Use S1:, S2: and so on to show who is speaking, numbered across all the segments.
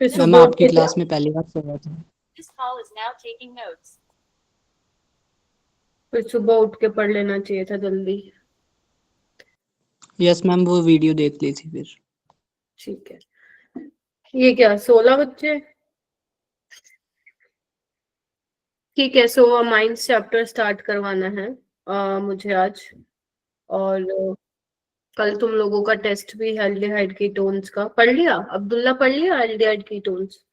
S1: फिर
S2: मैम
S1: सुबह उठ
S2: आपकी
S1: के
S2: क्लास में पहली बार सोया था।
S1: फिर सुबह उठ के पढ़ लेना चाहिए था जल्दी।
S2: यस मैम, वो वीडियो देख ली थी फिर।
S1: ठीक है। ये क्या 16 बच्चे? ठीक है, सो माइंड्स चैप्टर स्टार्ट करवाना है मुझे आज। और कल तुम लोगों का टेस्ट भी है एल्डिहाइड कीटोन्स का। पढ़ लिया अब्दुल्ला? पढ़ लिया एल्डिहाइड कीटोन्स?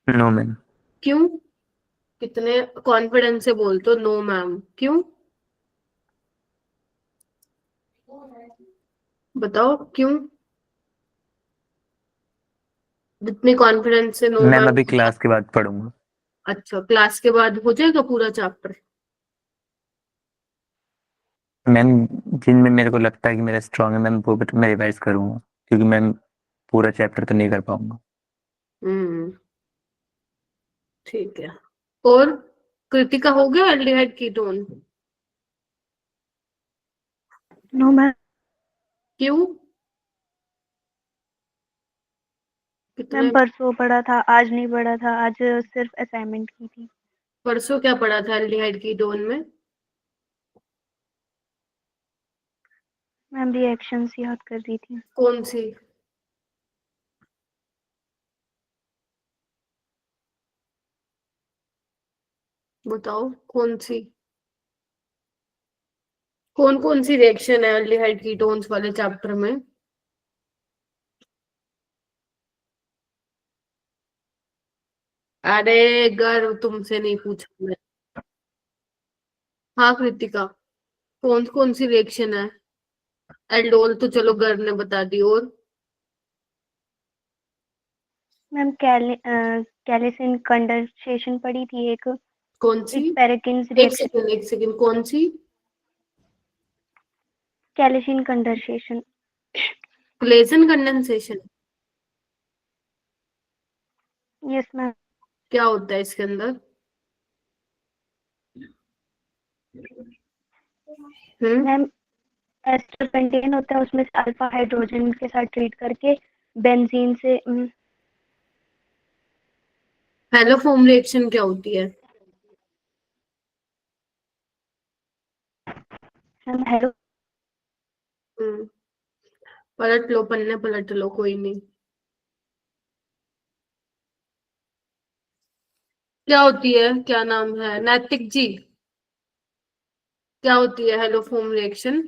S3: No ma'am.
S1: क्यों? कितने कॉन्फिडेंस से बोलते हो नो मैम? क्यों बताओ क्यों इतने कॉन्फिडेंस से नो
S3: मैम
S1: मैम?
S3: अभी क्लास के बाद पढ़ूंगा।
S1: अच्छा, क्लास के बाद हो जाएगा पूरा चैप्टर?
S3: मैम जिनमें मेरे को लगता है कि मेरा स्ट्रांग है मैम, वो मैं रिवाइज करूंगा, क्योंकि मैम पूरा चैप्टर तो नहीं कर पाऊंगा।
S1: हम्म, ठीक है। और कृतिका हो गया एल्डिहाइड कीटोन?
S4: No ma'am.
S1: क्यों?
S4: मैम
S1: कितने?
S4: परसों पढ़ा था, आज नहीं पढ़ा था, आज सिर्फ असाइनमेंट की थी।
S1: परसों क्या पढ़ा था एल्डिहाइड कीटोन में?
S4: मैम रिएक्शंस याद कर रही थी।
S1: कौन सी? बताओ कौन सी? कौन कौन सी रिएक्शन है एल्डिहाइड कीटोन्स वाले चैप्टर में? अरे गर्व तुमसे नहीं पूछा मैं। हाँ कृतिका, कौन कौन सी रिएक्शन है? एल्डोल तो चलो गर्व ने बता दी, और?
S4: मैम कैलिसिन कंडेंसेशन पढ़ी थी एक।
S1: कौन सी?
S4: एक पेरेकिन्स
S1: एक
S4: रिएक्शन।
S1: सेकंड एक सेकंड, कौन सी?
S4: Claisen condensation.
S1: Claisen condensation?
S4: Yes ma'am.
S1: क्या होता है इसके अंदर?
S4: मैम एस्टर पेंटेन होता है, उसमें से अल्फा हाइड्रोजन के साथ ट्रीट करके बेंजीन से
S1: हेलोफोम रिएक्शन क्या होती है?
S4: Ma'am hello.
S1: पलट लो पन्ने, पलट लो, कोई नहीं। क्या होती है, क्या नाम है नैतिक जी? क्या होती है हेलोफोम रिएक्शन?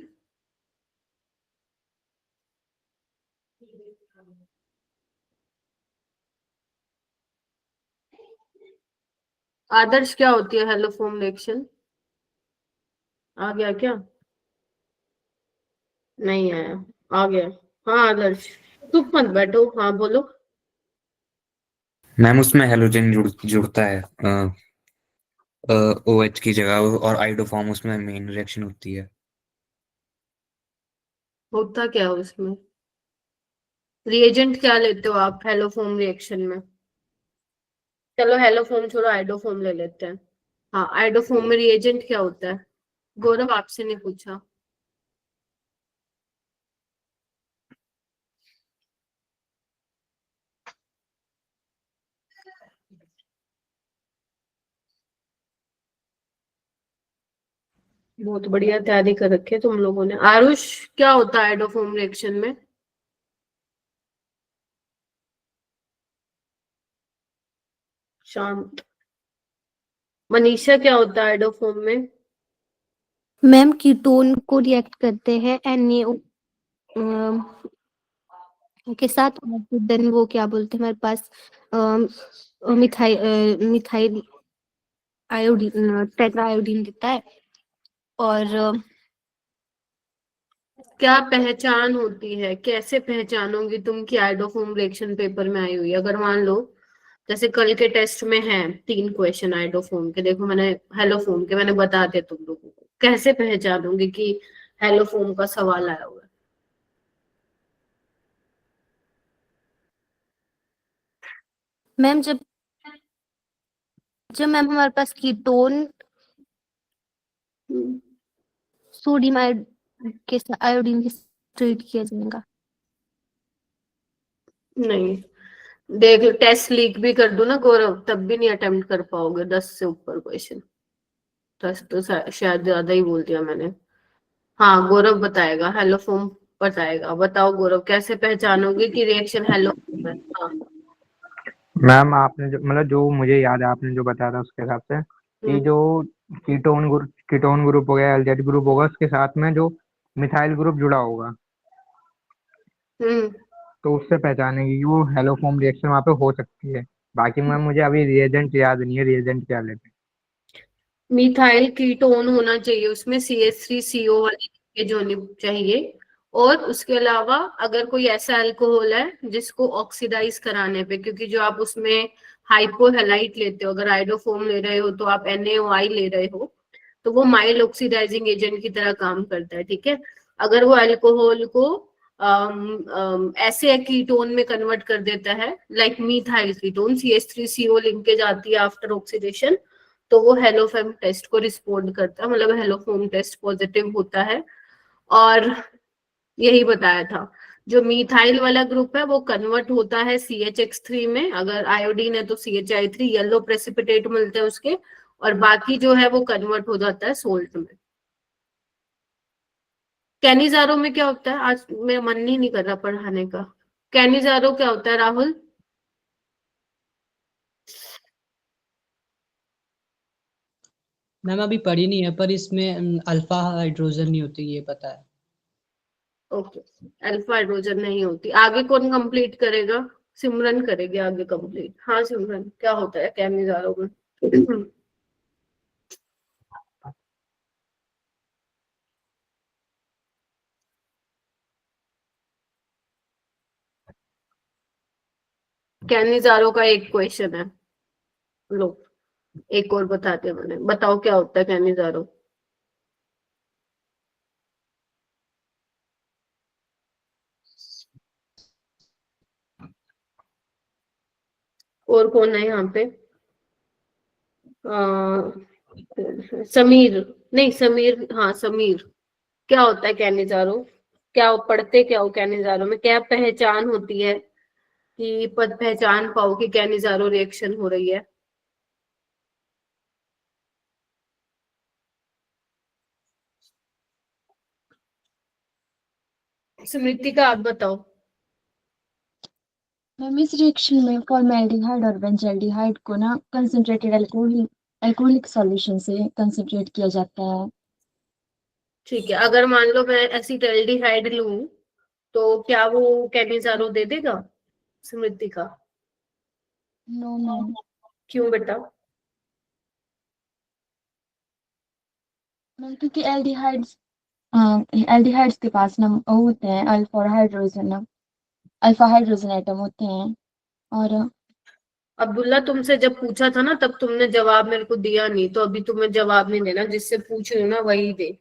S1: आदर्श क्या होती है हेलोफोम रिएक्शन? आ गया क्या? नहीं आया? आ गया। हाँ आदर्श, चुप मत बैठो, हाँ बोलो।
S5: मैम उसमें हेलोजन जुड़ता है OH की जगह, और आइडोफॉर्म उसमें मेन रिएक्शन होती है।
S1: होता क्या है उसमें? रिएजेंट क्या लेते हो आप हेलोफोम रिएक्शन में? चलो हेलोफोम छोड़ो, आइडोफोम ले लेते हैं। हाँ, आइडोफोम में रिएजेंट क्या होता है? गौरव आपसे नहीं पूछा। बहुत बढ़िया तैयारी कर रखी है तुम लोगों ने। आरुष, क्या होता है आइडोफोम रिएक्शन में? शांत। मनीषा, क्या होता है आइडोफोम में?
S6: मैम कीटोन को रिएक्ट करते हैं NaO के साथ, देन वो क्या बोलते हैं हमारे पास मिथाइल आयोडीन, टेट्रा आयोडीन देता है। और
S1: क्या पहचान होती है, कैसे पहचानोगे तुम कि आइडोफोम रिएक्शन पेपर में आई हुई है? अगर मान लो जैसे कल के टेस्ट में है 3 क्वेश्चन आइडोफोम के, देखो मैंने हेलोफोम के मैंने बता दिया तुम लोगों को, कैसे पहचानोगे कि हेलोफोम का सवाल आया हुआ है?
S6: मैम जब जब मैम हमारे पास कीटोन सोडियम के साथ आयोडीन के साथ ट्रीट किया जाएगा।
S1: नहीं, देख लो, टेस्ट लीक भी कर दूं ना गौरव, तब भी नहीं अटेम्प्ट कर पाओगे 10 से ऊपर क्वेश्चन। 10 तो शायद ज्यादा ही बोल दिया मैंने। हाँ, गौरव बताएगा, हेलो फॉर्म बताएगा। बताओ गौरव, कैसे पहचानोगे कि रिएक्शन हेलो फॉर्म है? हाँ।
S7: मैम आपने जो मतलब जो मुझे याद है आपने जो बताया था उसके हिसाब से कि जो कीटोन ग्रुप हो गया, एल्डिहाइड ग्रुप होगा, उसके साथ में जो मिथाइल ग्रुप जुड़ा होगा
S1: हम्म
S7: तो उससे पहचानेगी कि वो हेलो फॉर्म रिएक्शन वहाँ पे हो सकती है। बाकी मैम मुझे अभी रिएजेंट याद नहीं है, रिएजेंट क्या लेते हैं।
S1: मिथाइल कीटोन होना चाहिए उसमें, CH3CO वाले जो होनी चाहिए। और उसके अलावा अगर कोई ऐसा अल्कोहल है जिसको ऑक्सीडाइज कराने पे, क्योंकि जो आप उसमें हाइपोहेलाइट लेते हो, अगर आइडोफोम ले रहे हो तो आप NaOI ले रहे हो, तो वो माइल्ड ऑक्सीडाइजिंग एजेंट की तरह काम करता है। ठीक है, अगर वो अल्कोहल को ऐसे कीटोन में कन्वर्ट कर देता है, like methyl ketone, CH3CO linkage आती है आफ्टर ऑक्सीडेशन, तो वो हेलोफेम टेस्ट को रिस्पोंड करता है, मतलब हेलोफोम टेस्ट पॉजिटिव होता है। और यही बताया था, जो मीथाइल वाला ग्रुप है वो कन्वर्ट होता है CHX3 में, अगर आयोडीन है तो CHI3, येलो प्रेसिपिटेट मिलते हैं उसके, और बाकी जो है वो कन्वर्ट हो जाता है सोल्ट में। कैनिजारो में क्या होता है? आज मेरा मन ही नहीं कर रहा पढ़ाने का। कैनिजारो क्या होता है राहुल?
S2: मैम अभी पढ़ी नहीं है, पर इसमें अल्फा हाइड्रोजन नहीं होती, ये पता है।
S1: ओके, अल्फा हाइड्रोजन नहीं होती। आगे कौन कंप्लीट करेगा? सिमरन करेगी आगे कंप्लीट। हाँ सिमरन, क्या होता है कैनिजारो में? कैनिजारो का एक क्वेश्चन है, लो एक और बताते हैं मैंने। बताओ क्या होता है कैनिजारो? और कौन है यहाँ पे? समीर, नहीं समीर, हाँ समीर। क्या होता है कैनिजारो? क्या पढ़ते क्या हो कैनिजारो में? क्या पहचान होती है कि पद पहचान पाओ कि कैनिजारो रिएक्शन हो रही है? स्मृति का आप बताओ।
S8: मैम इस रिएक्शन में फॉर्मेल्डिहाइड और बेंजल्डिहाइड को ना कंसंट्रेटेड अल्कोहलिक सॉल्यूशन से कंसंट्रेट किया जाता है।
S1: ठीक है, अगर मान लो मैं एसिटाल्डिहाइड लूं तो क्या वो कैनिजारो दे देगा स्मृति का?
S8: नो मैम,
S1: क्यों बेटा?
S8: मैम क्योंकि एल्डिहाइड्स के पास ना वो होते हैं अल्फा हाइड्रोजन एटम होते हैं। और
S1: अब्दुल्ला, तुमसे जब पूछा था ना तब तुमने जवाब मेरे को दिया नहीं, तो अभी तुम्हें जवाब नहीं देना, जिससे पूछ रही हो ना वही दे।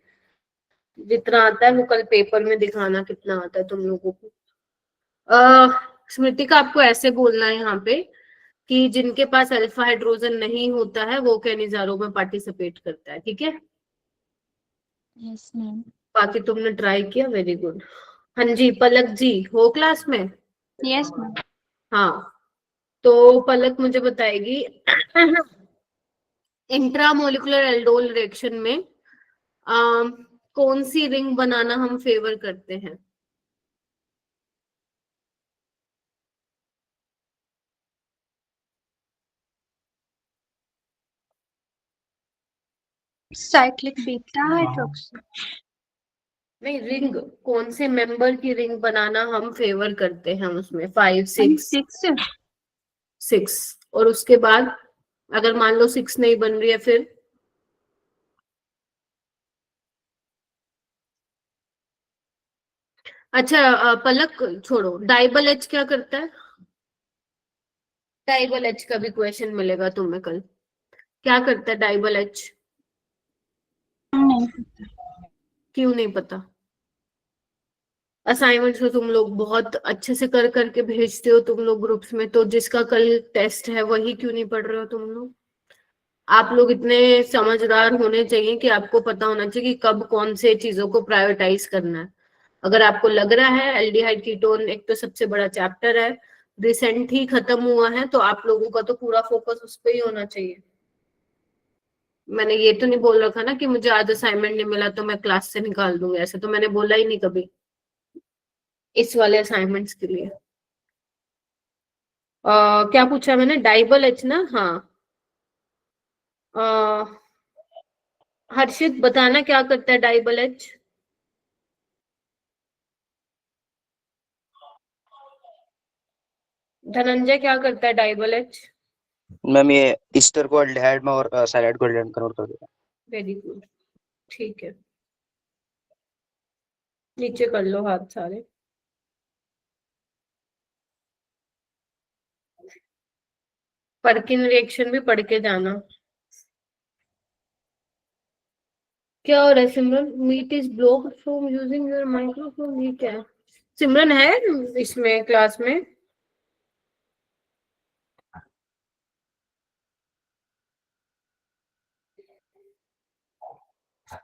S1: जितना आता है वो कल पेपर में दिखाना कितना आता है तुम लोगों को। स्मृति का आपको ऐसे बोलना है यहाँ पे कि जिनके पास अल्फा हाइड्रोजन नहीं होता है वो कैनिजारो में पार्टिसिपेट करता है। ठीक है,
S8: यस मैम।
S1: बाकी तुमने ट्राई किया, वेरी गुड। हाँ जी, पलक जी हो क्लास में?
S4: Yes ma'am.
S1: हाँ, तो पलक मुझे बताएगी इंट्रामोलिकुलर एल्डोल रिएक्शन में कौन सी रिंग बनाना हम फेवर करते हैं?
S4: Cyclic beta hydroxy.
S1: नहीं, रिंग, कौन से मेंबर की रिंग बनाना हम फेवर करते हैं उसमें? 5 6 6, और उसके बाद अगर मान लो 6 नहीं बन रही है फिर? अच्छा पलक छोड़ो, डाइबल एच क्या करता है? डाइबल एच का भी क्वेश्चन मिलेगा तुम्हें कल। क्या करता है डाइबल एच? क्यों नहीं पता? असाइनमेंट तो तुम लोग बहुत अच्छे से कर करके भेजते हो तुम लोग ग्रुप्स में, तो जिसका कल टेस्ट है वही क्यों नहीं पढ़ रहे हो तुम लोग? आप लोग इतने समझदार होने चाहिए कि आपको पता होना चाहिए कि कब कौन से चीजों को प्रायोरिटाइज करना है। अगर आपको लग रहा है एल्डिहाइड कीटोन एक तो सबसे बड़ा चैप्टर है, रिसेंट ही खत्म हुआ है, तो आप लोगों का तो पूरा फोकस उस पर ही होना चाहिए। मैंने ये तो नहीं बोल रखा ना कि मुझे आज असाइनमेंट नहीं मिला तो मैं क्लास से निकाल दूंगी, ऐसे तो मैंने बोला ही नहीं कभी इस वाले असाइनमेंट्स के लिए। क्या पूछा मैंने, डाइबल एच ना? हाँ। हर्षित बताना क्या करता है डाइबल एच? धनंजय क्या करता है डाइबल एच?
S9: मैम ये ईस्टर को एल्डिहाइड में और सैलाइड को एल्डिहाइड कन्वर्ट कर देगा।
S1: वेरी गुड, ठीक है, नीचे कर लो हाथ सारे। पर्किन रिएक्शन भी पढ़ के जाना। क्या हो रहा है Simran? Meet is blocked from using your microphone, ये क्या है? सिमरन है इसमें क्लास में?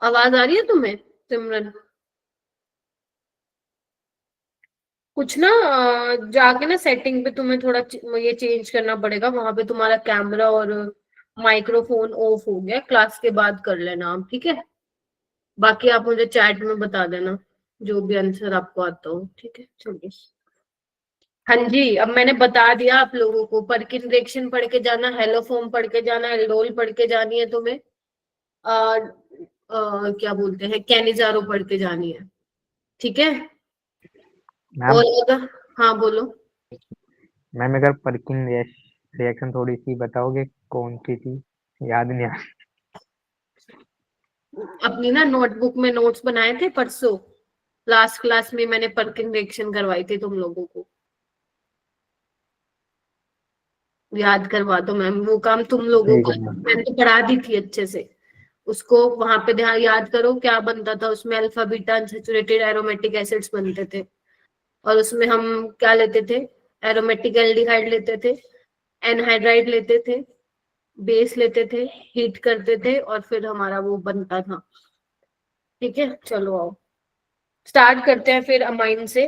S1: आवाज आ रही है तुम्हें सिमरन? कुछ ना जाके ना सेटिंग पे तुम्हें थोड़ा ये चेंज करना पड़ेगा, वहां पे तुम्हारा कैमरा और माइक्रोफोन ऑफ हो गया, क्लास के बाद कर लेना आप, ठीक है? बाकी आप मुझे चैट में बता देना जो भी आंसर आपको आता हो, ठीक है? चलिए। हाँ जी, अब मैंने बता दिया आप लोगों को, पर्किन रिएक्शन पढ़ के जाना, हेलोफॉर्म पढ़ के जाना, एल्डोल पढ़ के जानी है तुम्हें, क्या बोलते हैं, कैनिजारो पढ़ के जानी है, ठीक है?
S7: मैम
S1: और अगर, हाँ बोलो।
S7: मैम अगर पर्किन रिएक्शन थोड़ी सी बताओगे, कौन सी थी, याद नहीं आ।
S1: अपनी ना नोटबुक में नोट्स बनाए थे परसों, लास्ट क्लास में मैंने पर्किन रिएक्शन करवाई थी तुम लोगों को, याद करवा दो मैम, वो काम तुम लोगों
S7: ठीक
S1: को,
S7: है मैम।
S1: मैंने तो पढ़ा दी थी अच्छे से उसको, वहां पे ध्यान याद करो क्या बनता था उसमें, alpha beta unsaturated aromatic acids बनते थे, और उसमें हम क्या लेते थे, एरोमेटिक एल्डिहाइड लेते थे, एनहाइड्राइड लेते थे, बेस लेते थे, हीट करते थे, और फिर हमारा वो बनता था, ठीक है? चलो आओ स्टार्ट करते हैं फिर अमाइन से।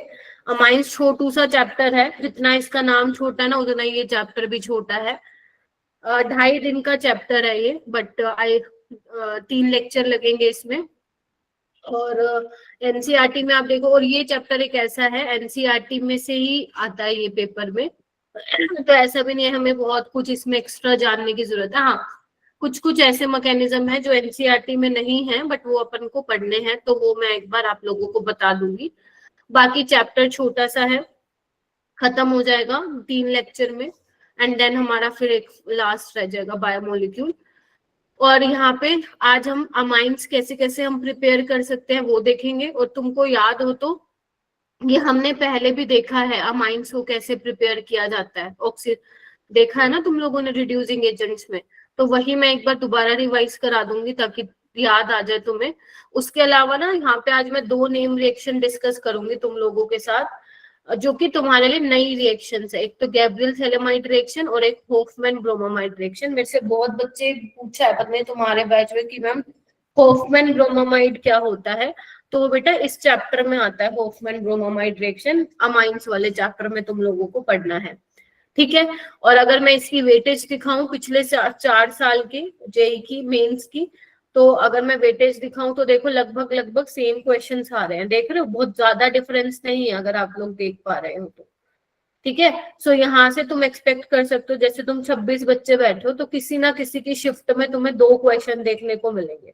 S1: अमाइंस छोटू सा चैप्टर है, जितना इसका नाम छोटा है ना उतना ये चैप्टर भी छोटा है। 2.5 दिन का चैप्टर है ये, बट 3 लेक्चर लगेंगे इसमें। और एनसीईआरटी में आप देखो, और ये चैप्टर एक ऐसा है एनसीईआरटी में से ही आता है ये पेपर में, तो ऐसा भी नहीं है हमें बहुत कुछ इसमें एक्स्ट्रा जानने की जरूरत है। हाँ, कुछ कुछ ऐसे मैकेनिज्म है जो एनसीईआरटी में नहीं है, बट वो अपन को पढ़ने हैं, तो वो मैं एक बार आप लोगों को बता दूंगी। बाकी चैप्टर छोटा सा है, खत्म हो जाएगा 3 लेक्चर में, एंड देन हमारा फिर एक लास्ट रह जाएगा बायोमोलिक्यूल। और यहाँ पे आज हम अमाइंस कैसे कैसे हम प्रिपेयर कर सकते हैं वो देखेंगे। और तुमको याद हो तो ये हमने पहले भी देखा है, अमाइंस को कैसे प्रिपेयर किया जाता है, देखा है ना तुम लोगों ने रिड्यूसिंग एजेंट्स में, तो वही मैं एक बार दोबारा रिवाइज करा दूंगी ताकि याद आ जाए तुम्हें। उसके अलावा ना यहाँ पे आज मैं 2 नेम रिएक्शन डिस्कस करूंगी तुम लोगों के साथ, जो कि तुम्हारे लिए नई रिएक्शन है। एक तो गैब्रियल थैलेमाइड रिएक्शन और एक होफमैन ब्रोमामाइड रिएक्शन। मेरे से बहुत बच्चे पूछा है पता नहीं तुम्हारे बैच में कि मैम होफमैन ब्रोमामाइड क्या होता है, तो बेटा इस चैप्टर में आता है होफमैन ब्रोमामाइड रिएक्शन, अमाइंस वाले चैप्टर में तुम लोगों को पढ़ना है, ठीक है? और अगर मैं इसकी वेटेज दिखाऊं पिछले 4 साल की जेई की मेंस की, तो अगर मैं वेटेज दिखाऊं तो देखो लगभग लगभग सेम क्वेश्चंस आ रहे हैं, देख रहे हो? बहुत ज्यादा डिफरेंस नहीं है अगर आप लोग देख पा रहे हो तो, ठीक है? सो यहाँ से तुम एक्सपेक्ट कर सकते हो, जैसे तुम 26 बच्चे बैठे हो तो किसी ना किसी की शिफ्ट में तुम्हें 2 क्वेश्चन देखने को मिलेंगे,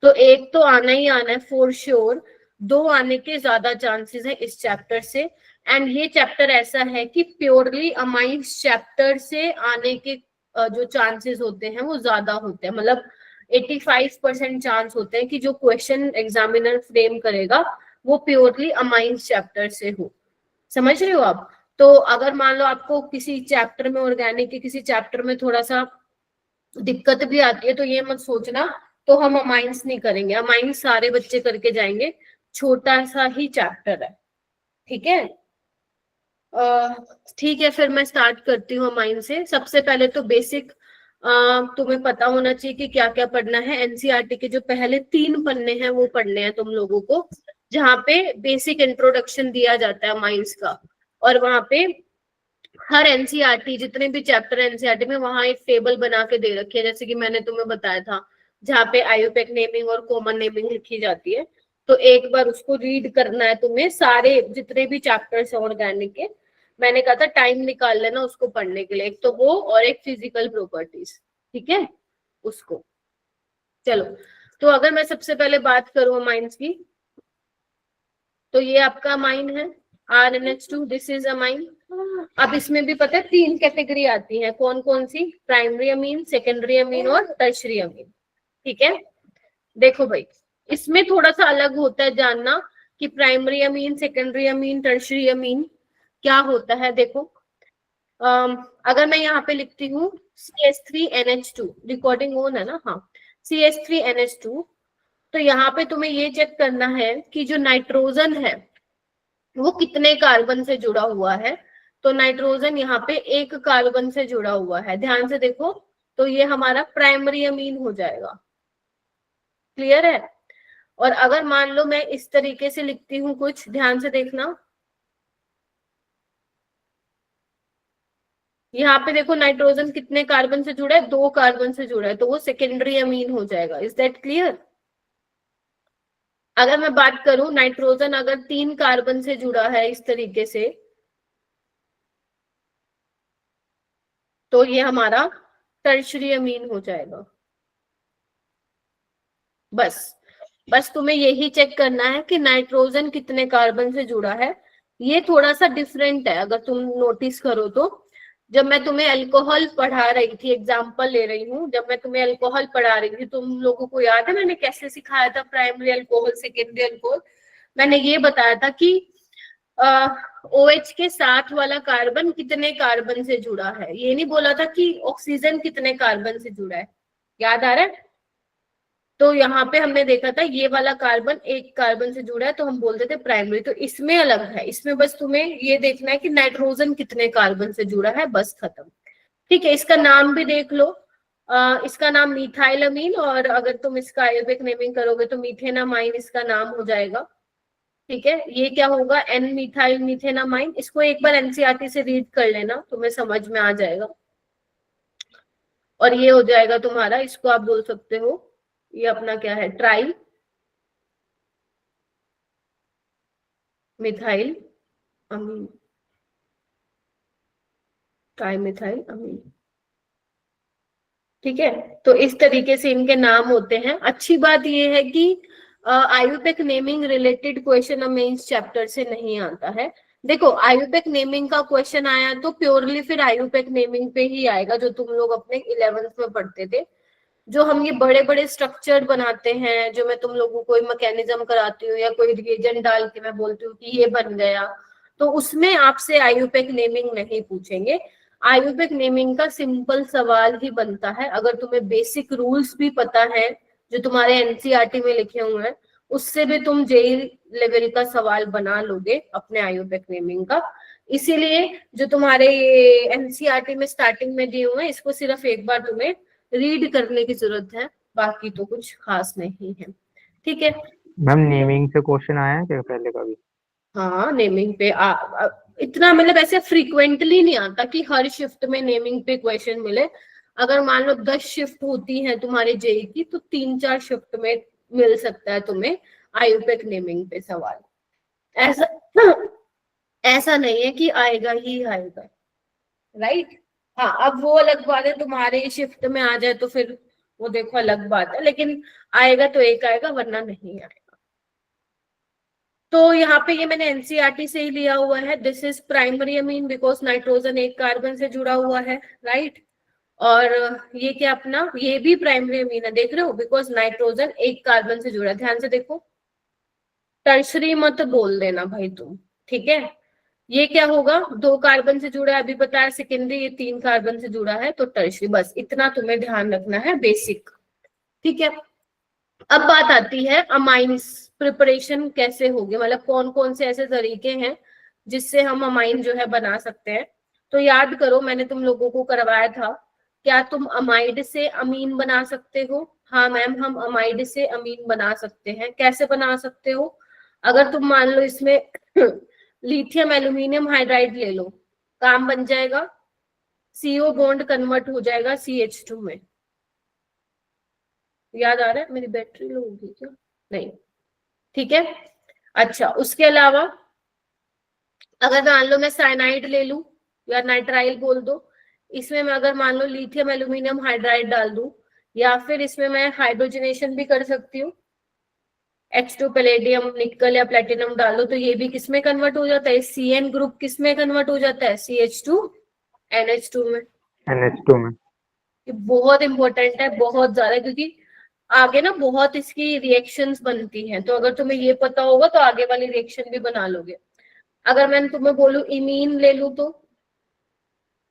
S1: तो एक तो आना ही आना है फॉर श्योर, 2 आने के ज्यादा चांसेस है इस चैप्टर से। एंड ये चैप्टर ऐसा है कि प्योरली अमाइंस चैप्टर से आने के जो चांसेस होते हैं वो ज्यादा होते हैं, मतलब 85% चांस होते हैं कि जो क्वेश्चन एग्जामिनर फ्रेम करेगा वो प्योरली अमाइंस चैप्टर से हो, समझ रहे हो आप? तो अगर मान लो आपको किसी चैप्टर में, ऑर्गेनिक के किसी चैप्टर में थोड़ा सा दिक्कत भी आती है तो ये मत सोचना तो हम अमाइंस नहीं करेंगे, अमाइंस सारे बच्चे करके जाएंगे, छोटा सा ही चैप्टर है, ठीक है? ठीक है, फिर मैं स्टार्ट करती हूँ अमाइन से। सबसे पहले तो बेसिक तुम्हें पता होना चाहिए कि क्या क्या पढ़ना है। एनसीईआरटी के जो पहले 3 पन्ने हैं वो पढ़ने हैं तुम लोगों को, जहाँ पे बेसिक इंट्रोडक्शन दिया जाता है अमाइंस का, और वहां पे हर एनसीईआरटी जितने भी चैप्टर एनसीईआरटी में वहां एक टेबल बना के दे रखी है, जैसे कि मैंने तुम्हें बताया था, जहाँ पे आईयूपैक नेमिंग और कॉमन नेमिंग लिखी जाती है। तो एक बार उसको रीड करना है तुम्हें, सारे जितने भी चैप्टर्स हैं ऑर्गेनिक के। मैंने कहा था टाइम निकाल लेना उसको पढ़ने के लिए, एक तो वो और एक फिजिकल प्रॉपर्टीज, ठीक है उसको। चलो, तो अगर मैं सबसे पहले बात करूं अमाइंस की, तो ये आपका अमाइन है RNH2, दिस इज अमाइन। अब इसमें भी पता है 3 कैटेगरी आती है, कौन कौन सी? प्राइमरी अमीन, सेकेंडरी अमीन और टर्शरी अमीन, ठीक है। देखो भाई, इसमें थोड़ा सा अलग होता है जानना कि primary amine, secondary amine, tertiary अमीन क्या होता है। देखो अगर मैं यहाँ पे लिखती हूँ CH3NH2, रिकॉर्डिंग ऑन है ना? हाँ, CH3NH2, तो यहाँ पे तुम्हें ये चेक करना है कि जो नाइट्रोजन है वो कितने कार्बन से जुड़ा हुआ है। तो नाइट्रोजन यहाँ पे 1 कार्बन से जुड़ा हुआ है, ध्यान से देखो, तो ये हमारा प्राइमरी अमीन हो जाएगा। क्लियर है? और अगर मान लो मैं इस तरीके से लिखती हूँ कुछ, ध्यान से देखना, यहाँ पे देखो नाइट्रोजन कितने कार्बन से जुड़ा है? 2 कार्बन से जुड़ा है, तो वो सेकेंडरी अमीन हो जाएगा। Is that clear? अगर मैं बात करूं नाइट्रोजन अगर 3 कार्बन से जुड़ा है इस तरीके से, तो ये हमारा टर्शरी अमीन हो जाएगा। बस तुम्हें यही चेक करना है कि नाइट्रोजन कितने कार्बन से जुड़ा है। ये थोड़ा सा डिफरेंट है, अगर तुम नोटिस करो तो। जब मैं तुम्हें अल्कोहल पढ़ा रही थी, एग्जांपल ले रही हूँ, जब मैं तुम्हें अल्कोहल पढ़ा रही थी, तुम लोगों को याद है मैंने कैसे सिखाया था? Primary alcohol, secondary alcohol. मैंने ये बताया था कि OH के साथ वाला कार्बन कितने कार्बन से जुड़ा है, ये नहीं बोला था कि ऑक्सीजन कितने कार्बन से जुड़ा है। याद आ रहा है? तो यहाँ पे हमने देखा था ये वाला कार्बन 1 कार्बन से जुड़ा है, तो हम बोलते थे प्राइमरी। तो इसमें अलग है, इसमें बस तुम्हें ये देखना है कि नाइट्रोजन कितने कार्बन से जुड़ा है, बस खत्म। ठीक है, इसका नाम भी देख लो, इसका नाम मिथाइल अमीन, और अगर तुम इसका आयुर्वेदिक नेमिंग करोगे तो मीथेनामाइन इसका नाम हो जाएगा। ठीक है, ये क्या होगा? N methyl मीथेनामाइन। इसको एक बार एनसीईआरटी से रीड कर लेना, तुम्हें समझ में आ जाएगा। और ये हो जाएगा तुम्हारा, इसको आप बोल सकते हो, ये अपना क्या है? ट्राई मिथाइल अमीन, ट्राई मिथाइल अमीन। ठीक है, तो इस तरीके से इनके नाम होते हैं। अच्छी बात ये है कि Ayurvedic naming related question mains chapter से नहीं आता है। देखो, आयुर्वेदिक नेमिंग का क्वेश्चन आया तो प्योरली फिर आयुर्वेदिक नेमिंग पे ही आएगा, जो तुम लोग अपने 11th में पढ़ते थे। जो हम ये बड़े बड़े स्ट्रक्चर बनाते हैं, जो मैं तुम लोगों को मैकेनिज्म कराती हूँ या कोई रिएजेंट डाल के मैं बोलती हूँ कि ये बन गया, तो उसमें आपसे आयुर्वेदिक नेमिंग नहीं पूछेंगे। आयुर्वेदिक नेमिंग का सिंपल सवाल ही बनता है, अगर तुम्हें बेसिक रूल्स भी पता है जो तुम्हारे एनसीईआरटी में लिखे हुए हैं, उससे भी तुम जेई लेवल का सवाल बना लोगे अपने आयुर्वेदिक नेमिंग का। इसीलिए जो तुम्हारे एनसीईआरटी में स्टार्टिंग में दिए हुए हैं, इसको सिर्फ एक बार तुम्हें रीड करने की जरूरत है, बाकी तो कुछ खास नहीं है। ठीक है
S7: मैम, नेमिंग से क्वेश्चन आया है क्या पहले कभी?
S1: हाँ, नेमिंग पे इतना मतलब ऐसे फ्रीक्वेंटली नहीं आता कि हर शिफ्ट में नेमिंग पे क्वेश्चन मिले। अगर मान लो 10 शिफ्ट होती है तुम्हारे जेई की, तो 3-4 शिफ्ट में मिल सकता है तुम्हें आयुर्वेदिक नेमिंग पे सवाल। ऐसा नहीं है कि आएगा ही आएगा, राइट? हाँ, अब वो अलग बात है, तुम्हारे शिफ्ट में आ जाए तो फिर वो देखो अलग बात है, लेकिन आएगा तो एक आएगा, वरना नहीं आएगा। तो यहाँ पे ये मैंने एनसीईआरटी से ही लिया हुआ है। This is primary amine because nitrogen 1 carbon से जुड़ा हुआ है, राइट? और ये क्या अपना, ये भी प्राइमरी अमीन है, देख रहे हो, बिकॉज नाइट्रोजन 1 कार्बन से जुड़ा है। ध्यान से देखो, टर्शरी मत बोल देना भाई तुम, ठीक है? ये क्या होगा? 2 कार्बन से जुड़ा है, अभी बताया। सेकेंडरी ये 3 कार्बन से जुड़ा है, तो टर्शरी। बस इतना तुम्हें ध्यान रखना है, बेसिक। ठीक है, अब बात आती है अमाइंस प्रिपरेशन कैसे होगी, मतलब कौन कौन से ऐसे तरीके हैं जिससे हम अमाइन जो है बना सकते हैं। तो याद करो, मैंने तुम लोगों को करवाया था, क्या तुम अमाइड से अमीन बना सकते हो? हाँ मैम, हम अमाइड से अमीन बना सकते हैं। कैसे बना सकते हो? अगर तुम मान लो इसमें लिथियम एल्यूमिनियम हाइड्राइड ले लो, काम बन जाएगा, CO बॉन्ड कन्वर्ट हो जाएगा CH2 में। याद आ रहा है? मेरी बैटरी लो होगी क्या? नहीं, ठीक है। अच्छा, उसके अलावा अगर मान लो मैं साइनाइड ले लूं या नाइट्राइल बोल दो, इसमें मैं अगर मान लो लिथियम एल्यूमिनियम हाइड्राइड डाल दूं, या फिर इसमें मैं हाइड्रोजनेशन भी कर सकती हूँ, H2 पैलेडियम निकल या प्लेटिनम डाल दो, तो ये भी किसमें कन्वर्ट हो जाता है? CN ग्रुप किसमें कन्वर्ट हो जाता है? CH2 NH2 में।
S7: NH2 में।
S1: ये बहुत इंपॉर्टेंट है, बहुत ज्यादा, क्योंकि आगे ना बहुत इसकी रिएक्शंस बनती हैं, तो अगर तुम्हें ये पता होगा तो आगे वाली रिएक्शन भी बना लोगे। अगर मैं तुम्हें बोलूं इमीन ले लूं, तो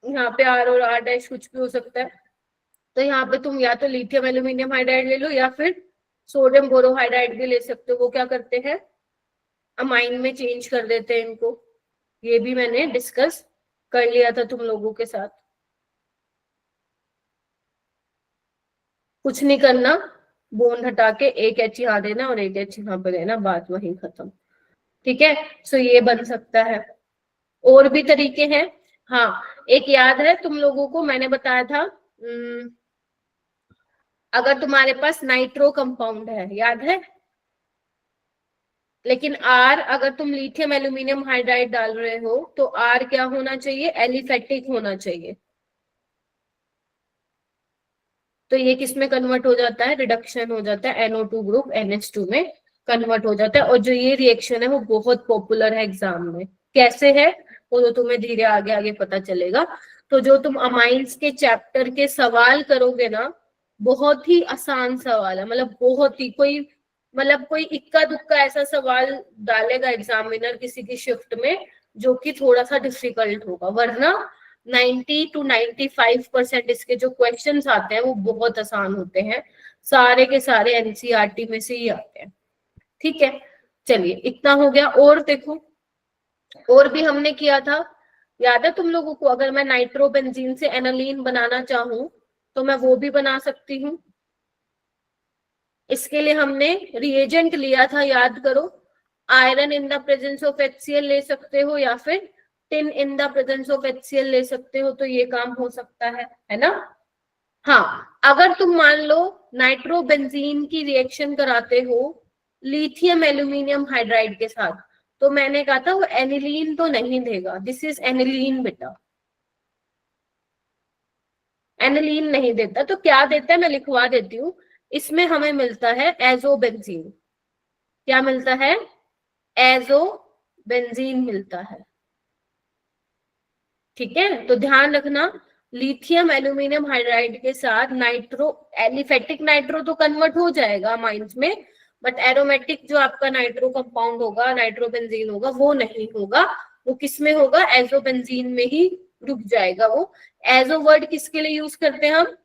S1: यहाँ पे R और R' कुछ भी हो सकता है, तो यहाँ पे तुम या तो लिथियम एल्यूमिनियम हाइड्राइड ले लो या फिर सोडियम बोरोहाइड्राइड भी ले सकते हो। वो क्या करते हैं? अमाइन में चेंज कर देते हैं इनको। ये भी मैंने डिस्कस कर लिया था तुम लोगों के साथ। कुछ नहीं करना, बॉन्ड हटा के एक H यहाँ देना और एक H यहाँ पे देना, बात वहीं खत्म। ठीक है, सो ये बन सकता है। और भी तरीके हैं। हाँ, एक याद है तुम लोगों को, मैंने बताया था, अगर तुम्हारे पास नाइट्रो कंपाउंड है, याद है, लेकिन R अगर तुम लिथियम एल्यूमिनियम हाइड्राइड डाल रहे हो तो R क्या होना चाहिए? एलिफेटिक होना चाहिए। तो ये किस में कन्वर्ट हो जाता है? रिडक्शन हो जाता है, NO2 ग्रुप NH2 में कन्वर्ट हो जाता है। और जो ये रिएक्शन है वो बहुत पॉपुलर है एग्जाम में। कैसे है वो तो तुम्हें धीरे आगे आगे पता चलेगा। तो जो तुम अमाइंस के चैप्टर के सवाल करोगे ना, बहुत ही आसान सवाल है, मतलब बहुत ही, कोई इक्का दुक्का ऐसा सवाल डालेगा एग्जामिनर किसी की शिफ्ट में जो कि थोड़ा सा डिफिकल्ट होगा, वरना 90 to 95% इसके जो क्वेश्चंस आते हैं वो बहुत आसान होते हैं, सारे के सारे NCERT में से ही आते हैं। ठीक है, चलिए इतना हो गया। और देखो, और भी हमने किया था, याद है तुम लोगों को? अगर मैं नाइट्रोबेंजीन से एनालीन बनाना चाहूं तो मैं वो भी बना सकती हूँ। इसके लिए हमने रिएजेंट लिया था, याद करो, iron in the presence of HCl ले सकते हो या फिर tin in the presence of HCl ले सकते हो, तो ये काम हो सकता है ना? हाँ, अगर तुम मान लो नाइट्रोबेंजीन की रिएक्शन कराते हो लिथियम एल्यूमिनियम हाइड्राइड के साथ, तो मैंने कहा था वो एनिलीन तो नहीं देगा। दिस इज एनिलीन बेटा, एनिलीन नहीं देता। तो क्या देता है, मैं लिखवा देती हूँ। इसमें हमें मिलता है एजोबेंजीन। क्या मिलता है? एजोबेंजीन मिलता है। ठीक है, तो ध्यान रखना, लिथियम एल्यूमिनियम हाइड्राइड के साथ नाइट्रो, एलिफेटिक नाइट्रो तो कन्वर्ट हो जाएगा माइंस में, बट एरोमेटिक जो आपका नाइट्रो कंपाउंड होगा, नाइट्रोबेंजीन होगा, वो नहीं होगा। वो किस में होगा? एजोबेंजीन में ही रुक जाएगा वो। एजो वर्ड किसके लिए यूज करते हैं हम?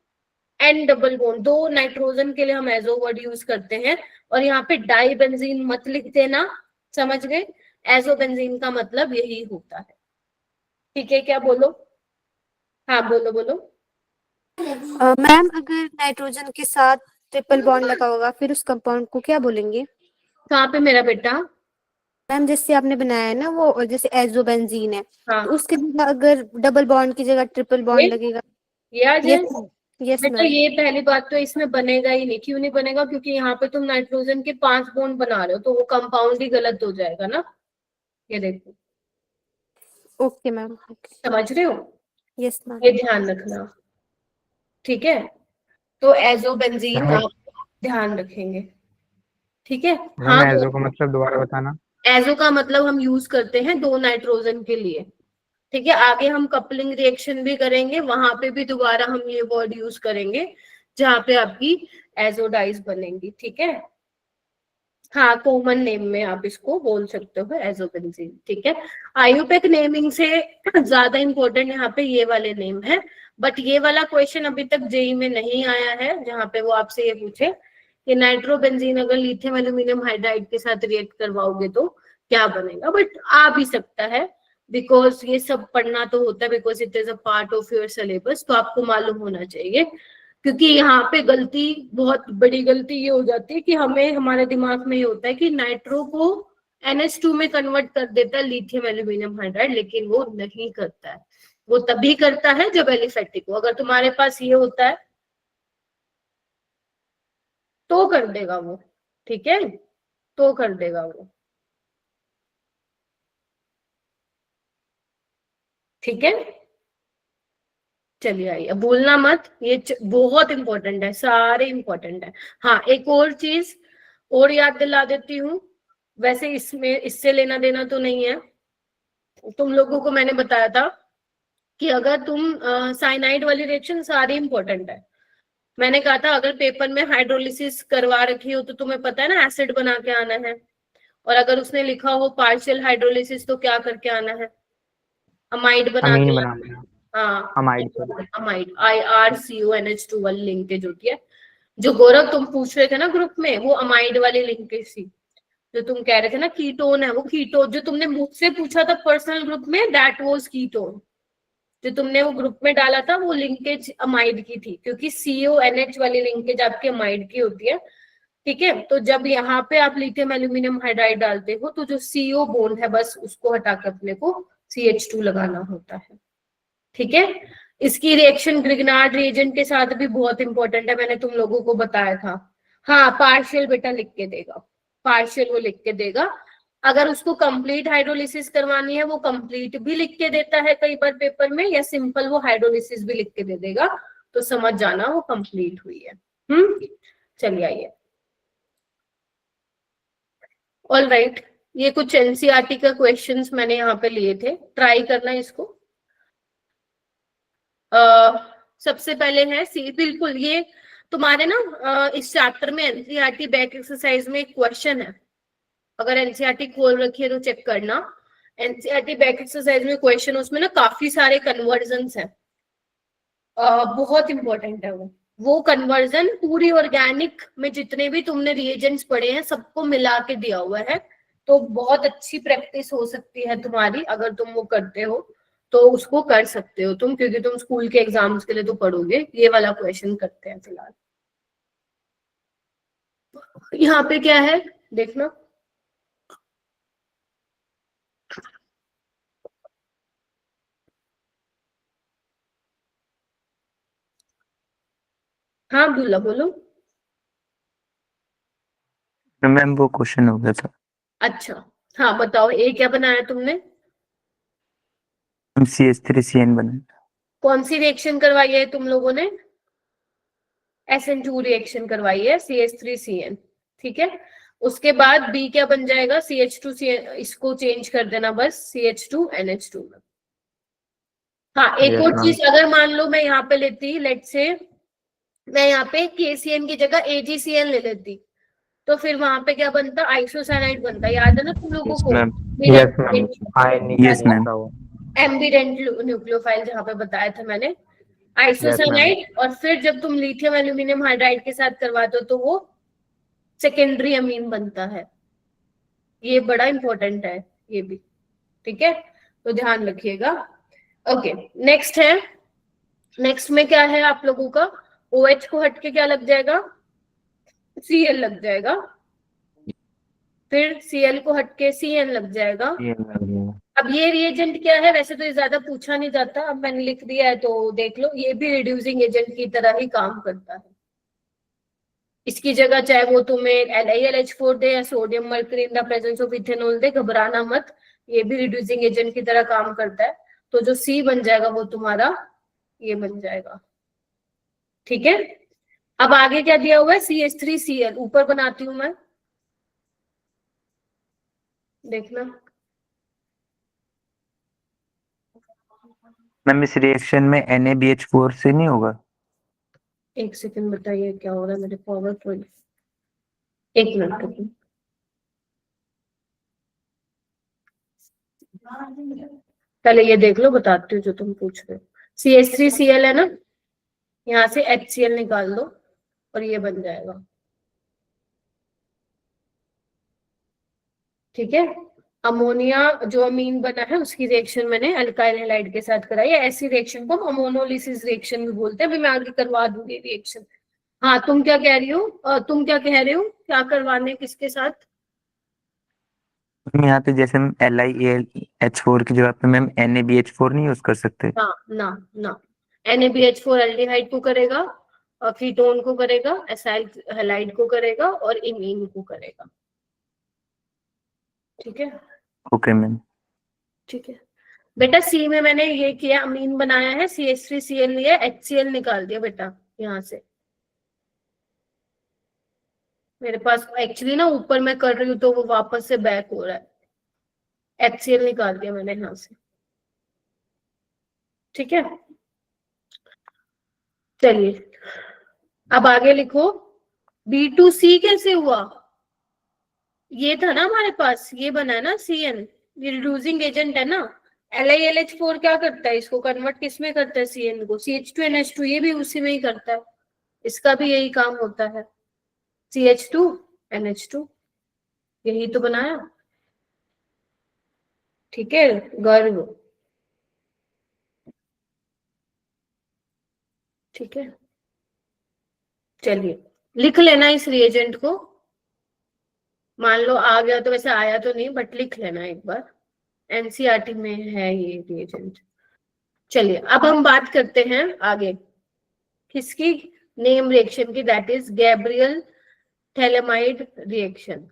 S1: N डबल बॉन्ड, 2 नाइट्रोजन के लिए हम एजो वर्ड यूज करते हैं। और यहाँ पे डाई बेंजीन मत लिख देना, समझ गए? एजोबेंजीन का मतलब यही होता है। ठीक है, क्या बोलो? हाँ बोलो बोलो।
S6: मैम अगर नाइट्रोजन के साथ ट्रिपल बॉन्ड लगा होगा फिर उस कंपाउंड को क्या बोलेंगे?
S1: कहाँ पे मेरा बेटा?
S6: मैम जैसे आपने बनाया है ना वो, जैसे एजोबेंजीन है,
S1: हाँ,
S6: तो उसके जगह अगर डबल बॉन्ड की जगह ट्रिपल बॉन्ड
S1: ये?
S6: लगेगा?
S1: ये आ जाए?
S6: यस
S1: बेटा
S6: मैम।
S1: ये पहली बात तो इसमें बनेगा ही नहीं। क्यों नहीं बनेगा? क्योंकि यहाँ पे तुम नाइट्रोजन के 5 बॉन्ड बना रहे हो, तो वो कंपाउंड ही गलत हो जाएगा ना। ये देखो,
S6: ओके मैम,
S1: समझ रहे हो?
S6: Yes ma'am.
S1: ये ध्यान रखना, ठीक है? तो एजोबेंजीन आप ध्यान रखेंगे, ठीक है? हाँ,
S7: एजो का मतलब दोबारा बताना।
S1: एजो का मतलब हम यूज करते हैं 2 नाइट्रोजन के लिए, ठीक है? आगे हम कपलिंग रिएक्शन भी करेंगे, वहां पे भी दोबारा हम ये वर्ड यूज करेंगे जहाँ पे आपकी एजोडाइज बनेंगी, ठीक है? हाँ, कॉमन नेम में आप इसको बोल सकते हो एजोबेंजीन, ठीक है? आयुपेक नेमिंग से ज्यादा इंपॉर्टेंट यहाँ पे ये वाले नेम है, बट ये वाला क्वेश्चन अभी तक जेई में नहीं आया है जहाँ पे वो आपसे ये पूछे कि नाइट्रोबेंजीन अगर लिथियम एल्यूमिनियम हाइड्राइड के साथ रिएक्ट करवाओगे तो क्या बनेगा, बट आ भी सकता है, बिकॉज ये सब पढ़ना तो होता है, because it is a part of your syllabus, तो आपको मालूम होना चाहिए। क्योंकि यहाँ पे गलती, बहुत बड़ी गलती ये हो जाती है कि हमें, हमारे दिमाग में ये होता है कि नाइट्रो को NH2 में कन्वर्ट कर देता है लिथियम एल्यूमिनियम हाइड्राइड, लेकिन वो नहीं करता है। वो तभी करता है जब एलिफेटिक हो। अगर तुम्हारे पास ये होता है तो कर देगा वो, ठीक है, तो कर देगा वो, ठीक है। चलिए आइए, अब भूलना मत, ये बहुत इंपॉर्टेंट है, सारे इंपॉर्टेंट है। हाँ, एक और चीज और याद दिला देती हूँ, वैसे इसमें इससे लेना देना तो नहीं है। तुम लोगों को मैंने बताया था कि अगर तुम साइनाइड वाली रिएक्शन सारी इंपॉर्टेंट है। मैंने कहा था अगर पेपर में हाइड्रोलिसिस करवा रखी हो तो तुम्हें पता है ना एसिड बना के आना है, और अगर उसने लिखा हो पार्शियल हाइड्रोलिसिस तो क्या करके आना है, अमाइड बना
S7: अमीन
S1: के
S7: बना
S1: आना है।
S7: देना,
S1: हाँ,
S4: अमाइड
S1: अमाइड, IRCONH2 वाली लिंकेज होती है। जो गौरव तुम पूछ रहे थे ना ग्रुप में, वो अमाइड वाली लिंकेज थी। जो तुम कह रहे थे ना कीटोन है, वो कीटोन जो तुमने मुझसे पूछा था पर्सनल ग्रुप में, दैट वाज कीटोन। जो तुमने वो ग्रुप में डाला था वो लिंकेज अमाइड की थी, क्योंकि CONH वाली लिंकेज आपकी अमाइड की होती है, ठीक है। तो जब यहाँ पे आप लिथियम एल्यूमिनियम हाइड्राइड डालते हो तो जो CO बॉन्ड है बस उसको हटा के अपने को CH2 लगाना होता है, ठीक है। इसकी रिएक्शन ग्रिग्नार्ड रिएजेंट के साथ भी बहुत इंपॉर्टेंट है, मैंने तुम लोगों को बताया था। हाँ, पार्शियल बेटा लिख के देगा, पार्शियल वो लिख के देगा। अगर उसको कंप्लीट हाइड्रोलिसिस करवानी है वो कंप्लीट भी लिख के देता है कई बार पेपर में, या सिंपल वो हाइड्रोलिसिस भी लिख के दे देगा, तो समझ जाना वो कंप्लीट हुई है। चलिए आइए, ऑल राइट। ये कुछ NCERT का क्वेश्चंस मैंने यहाँ पे लिए थे, ट्राई करना इसको। सबसे पहले है बिल्कुल ये तुम्हारे ना इस चैप्टर में NCERT बैक एक्सरसाइज में एक क्वेश्चन है, अगर NCERT खोल रखी है तो चेक करना। NCERT बैक एक्सरसाइज में क्वेश्चन, उसमें ना काफी सारे कन्वर्जन्स हैं, बहुत इंपॉर्टेंट है वो कन्वर्जन पूरी ऑर्गेनिक में जितने भी तुमने रिएजेंट्स पढ़े हैं सबको मिला के दिया हुआ है, तो बहुत अच्छी प्रैक्टिस हो सकती है तुम्हारी अगर तुम वो करते हो, तो उसको कर सकते हो तुम, क्योंकि तुम स्कूल के एग्जाम्स के लिए तो पढ़ोगे। ये वाला क्वेश्चन करते हैं फिलहाल। यहाँ पे क्या है देखना, हाँ अब्दुल्ला बोलो।
S3: मैम वो क्वेश्चन हो गया था।
S1: अच्छा, हाँ बताओ, ए क्या बनाया तुमने?
S3: CH3CN बना।
S1: कौन सी रिएक्शन करवाई है तुम लोगों ने? SN2 रिएक्शन करवाई है, CH3CN, ठीक है। उसके बाद बी क्या बन जाएगा? CH2CN, इसको चेंज कर देना बस CH2NH2 में। हाँ, एक
S7: Yes,
S1: और
S7: ma'am.
S1: चीज, अगर मान लो मैं यहाँ पे लेती, लेट से मैं यहाँ पे KCN की जगह AgCN ले लेती, तो फिर वहां पे क्या बनता? आइसोसाइनाइड बनता। याद है ना तुम लोगों
S3: Yes,
S1: को?
S3: ma'am.
S7: Yes, ma'am.
S3: Yes, ma'am.
S1: Ambient nucleophile जहाँ पे बताया था मैंने, आइसोसाइनाइड। और फिर जब तुम लिथियम एल्यूमिनियम हाइड्राइड के साथ करवाते हो तो वो सेकेंडरी अमीन बनता है। ये बड़ा इंपॉर्टेंट है ये भी, ठीक है, तो ध्यान रखिएगा। ओके, नेक्स्ट है, नेक्स्ट में क्या है आप लोगों का? OH को हट के क्या लग जाएगा? Cl लग जाएगा, फिर Cl को हट के CN लग जाएगा। अब ये रिएजेंट क्या है? वैसे तो ये ज्यादा पूछा नहीं जाता, अब मैंने लिख दिया है तो देख लो, ये भी रिड्यूसिंग एजेंट की तरह ही काम करता है। इसकी जगह चाहे वो तुम्हें LiLH4 दे या sodium mercury in the presence of ethanol दे, घबराना मत, ये भी रिड्यूसिंग एजेंट की तरह काम करता है। तो जो C बन जाएगा वो तुम्हारा ये बन जाएगा, ठीक है। अब आगे क्या दिया हुआ है? CH3Cl, ऊपर बनाती हूं मैं, देखना।
S3: मैम इस रिएक्शन में NaBH4 से नहीं होगा?
S1: एक सेकंड बताइए क्या हो रहा है मेरे पावर पॉइंट, एक मिनट रुकिए। पहले ये देख लो, बताती हूँ जो तुम पूछ रहे हो। CH3Cl है ना, यहाँ से HCl निकाल दो और ये बन जाएगा, ठीक है। अमोनिया जो अमीन बना है उसकी रिएक्शन मैंने अल्काइल हैलाइड के साथ कराई है। ऐसी रिएक्शन को अमोनोलिसिस रिएक्शन भी बोलते हैं। अभी मैं आगे करवा दूंगी रिएक्शन। हाँ, तुम क्या कह रही हो? तुम क्या कह रहे हो? क्या करवाने किसके साथ?
S3: मैम यहाँ पे जैसे हम LiAlH4 की जगह पे मैम NaBH4 नहीं यूज कर सकते?
S1: ना ना ना, NaBH4 एल्डिहाइड को करेगा और कीटोन को करेगा, एसाइल हैलाइड को करेगा और इमीन को करेगा। ठीक है,
S3: ओके मैम।
S1: ठीक है बेटा। सी में मैंने ये किया, अमीन बनाया है, CH3Cl लिया, HCl निकाल दिया बेटा यहाँ से। मेरे पास एक्चुअली ना ऊपर मैं कर रही हूँ तो वो वापस से बैक हो रहा है। HCl निकाल दिया मैंने यहाँ से। ठीक है, चलिए अब आगे लिखो। B2C कैसे हुआ? ये था ना हमारे पास, ये बना है ना CN, ये रिड्यूसिंग एजेंट है ना। LiLH4 क्या करता है, इसको कन्वर्ट किस में करता है, CN को, CH2NH2, ये भी उसी में ही करता है, इसका भी यही काम होता है, CH2NH2, यही तो बनाया। ठीक है, गर्व। ठीक है, चलिए लिख लेना इस रिएजेंट को। मान लो आ गया तो, वैसे आया तो नहीं बट लिख लेना एक बार, NCERT में है ये रिएजेंट। चलिए अब हम बात करते हैं आगे किसकी, नेम रिएक्शन की, that is Gabriel phthalimide reaction.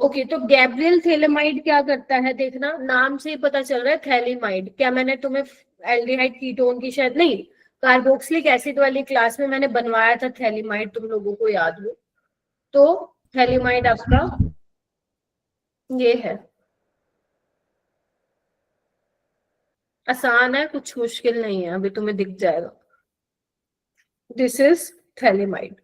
S1: Okay, तो गैब्रियल थैलेमाइड क्या करता है, देखना नाम से ही पता चल रहा है, थैलेमाइड। क्या मैंने तुम्हें एल्डिहाइड कीटोन की शायद नहीं, कार्बोक्सिलिक एसिड वाली क्लास में मैंने बनवाया था थैलेमाइड, तुम लोगों को याद हो तो। थैलेमाइड आपका ये है, आसान है, कुछ मुश्किल नहीं है, अभी तुम्हें दिख जाएगा। This is phthalimide.